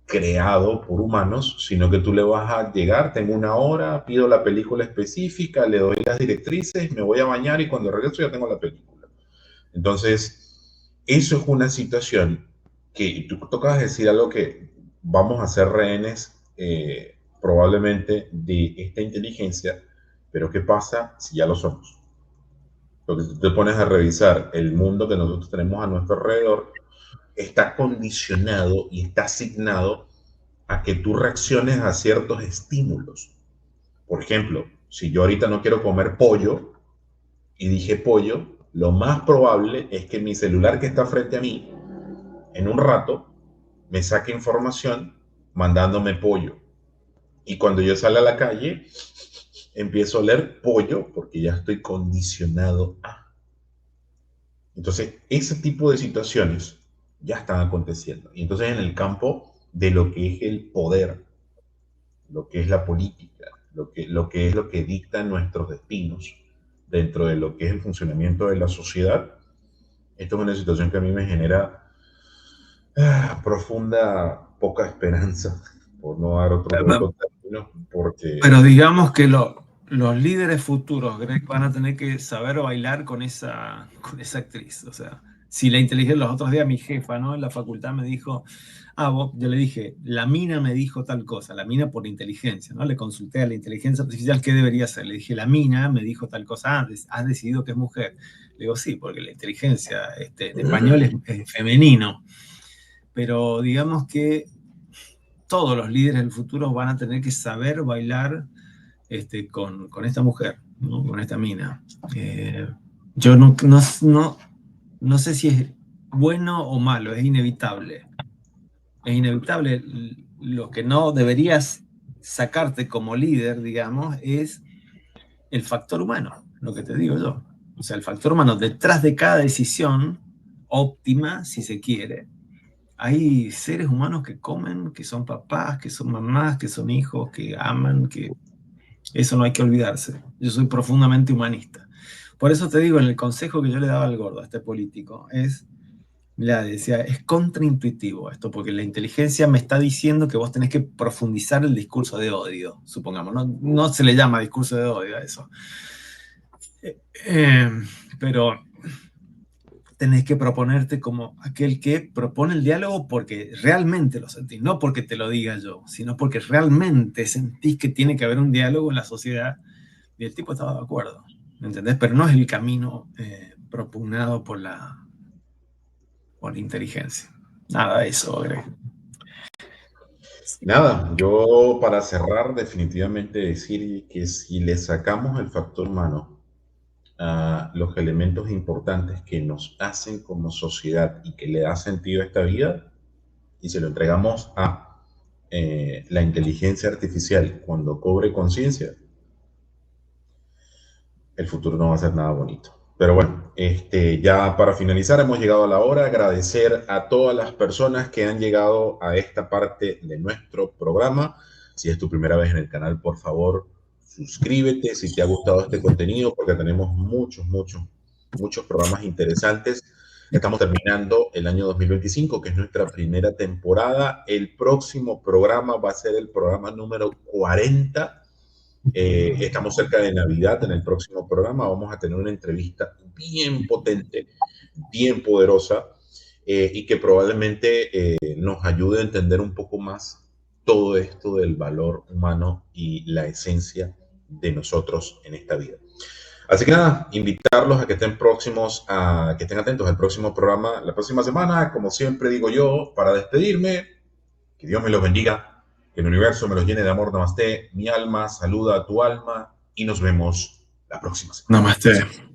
creado por humanos, sino que tú le vas a llegar, tengo una hora, pido la película específica, le doy las directrices, me voy a bañar y cuando regreso ya tengo la película. Entonces, eso es una situación que tú tocas decir algo que vamos a ser rehenes probablemente de esta inteligencia, pero ¿qué pasa si ya lo somos? Porque si tú te pones a revisar el mundo que nosotros tenemos a nuestro alrededor, está condicionado y está asignado a que tú reacciones a ciertos estímulos. Por ejemplo, si yo ahorita no quiero comer pollo y dije pollo, lo más probable es que mi celular que está frente a mí en un rato me saque información mandándome pollo. Y cuando yo salga a la calle, empiezo a oler pollo porque ya estoy condicionado a. Entonces, ese tipo de situaciones ya están aconteciendo. Y entonces en el campo de lo que es el poder, lo que es la política, lo que es lo que dicta nuestros destinos dentro de lo que es el funcionamiento de la sociedad, esto es una situación que a mí me genera profunda poca esperanza, por no dar otro término, porque Pero digamos que los líderes futuros, Greg, van a tener que saber bailar con esa actriz. O sea, si la inteligencia, los otros días mi jefa, ¿no?, en la facultad me dijo, yo le dije, la mina me dijo tal cosa, la mina por inteligencia, ¿no? Le consulté a la inteligencia artificial qué debería hacer. Le dije, la mina me dijo tal cosa, has decidido que es mujer. Le digo, sí, porque la inteligencia en español es femenino. Pero digamos que todos los líderes del futuro van a tener que saber bailar con esta mujer, ¿no?, con esta mina. Yo no sé si es bueno o malo, es inevitable. Es inevitable. Lo que no deberías sacarte como líder, digamos, es el factor humano, lo que te digo yo. O sea, el factor humano detrás de cada decisión óptima, si se quiere, hay seres humanos que comen, que son papás, que son mamás, que son hijos, que aman, que eso no hay que olvidarse. Yo soy profundamente humanista. Por eso te digo, en el consejo que yo le daba al gordo, a este político, mira, decía, es contraintuitivo esto, porque la inteligencia me está diciendo que vos tenés que profundizar el discurso de odio, supongamos. No se le llama discurso de odio a eso. Pero tenés que proponerte como aquel que propone el diálogo porque realmente lo sentís, no porque te lo diga yo, sino porque realmente sentís que tiene que haber un diálogo en la sociedad y el tipo estaba de acuerdo, ¿me entendés? Pero no es el camino propugnado por la inteligencia. Nada de eso, Greg. Nada, yo para cerrar definitivamente decir que si le sacamos el factor humano a los elementos importantes que nos hacen como sociedad y que le da sentido a esta vida, y se lo entregamos a la inteligencia artificial cuando cobre conciencia, el futuro no va a ser nada bonito. Pero bueno, ya para finalizar hemos llegado a la hora. Agradecer a todas las personas que han llegado a esta parte de nuestro programa. Si es tu primera vez en el canal, por favor, suscríbete si te ha gustado este contenido, porque tenemos muchos programas interesantes. Estamos terminando el año 2025, que es nuestra primera temporada. El próximo programa va a ser el programa número 40. Estamos cerca de Navidad. En el próximo programa vamos a tener una entrevista bien potente, bien poderosa, y que probablemente nos ayude a entender un poco más todo esto del valor humano y la esencia de nosotros en esta vida. Así que nada, invitarlos a que estén próximos, a que estén atentos al próximo programa la próxima semana. Como siempre digo yo, para despedirme, que Dios me los bendiga, que el universo me los llene de amor. Namaste. Mi alma saluda a tu alma y nos vemos la próxima semana. Namaste.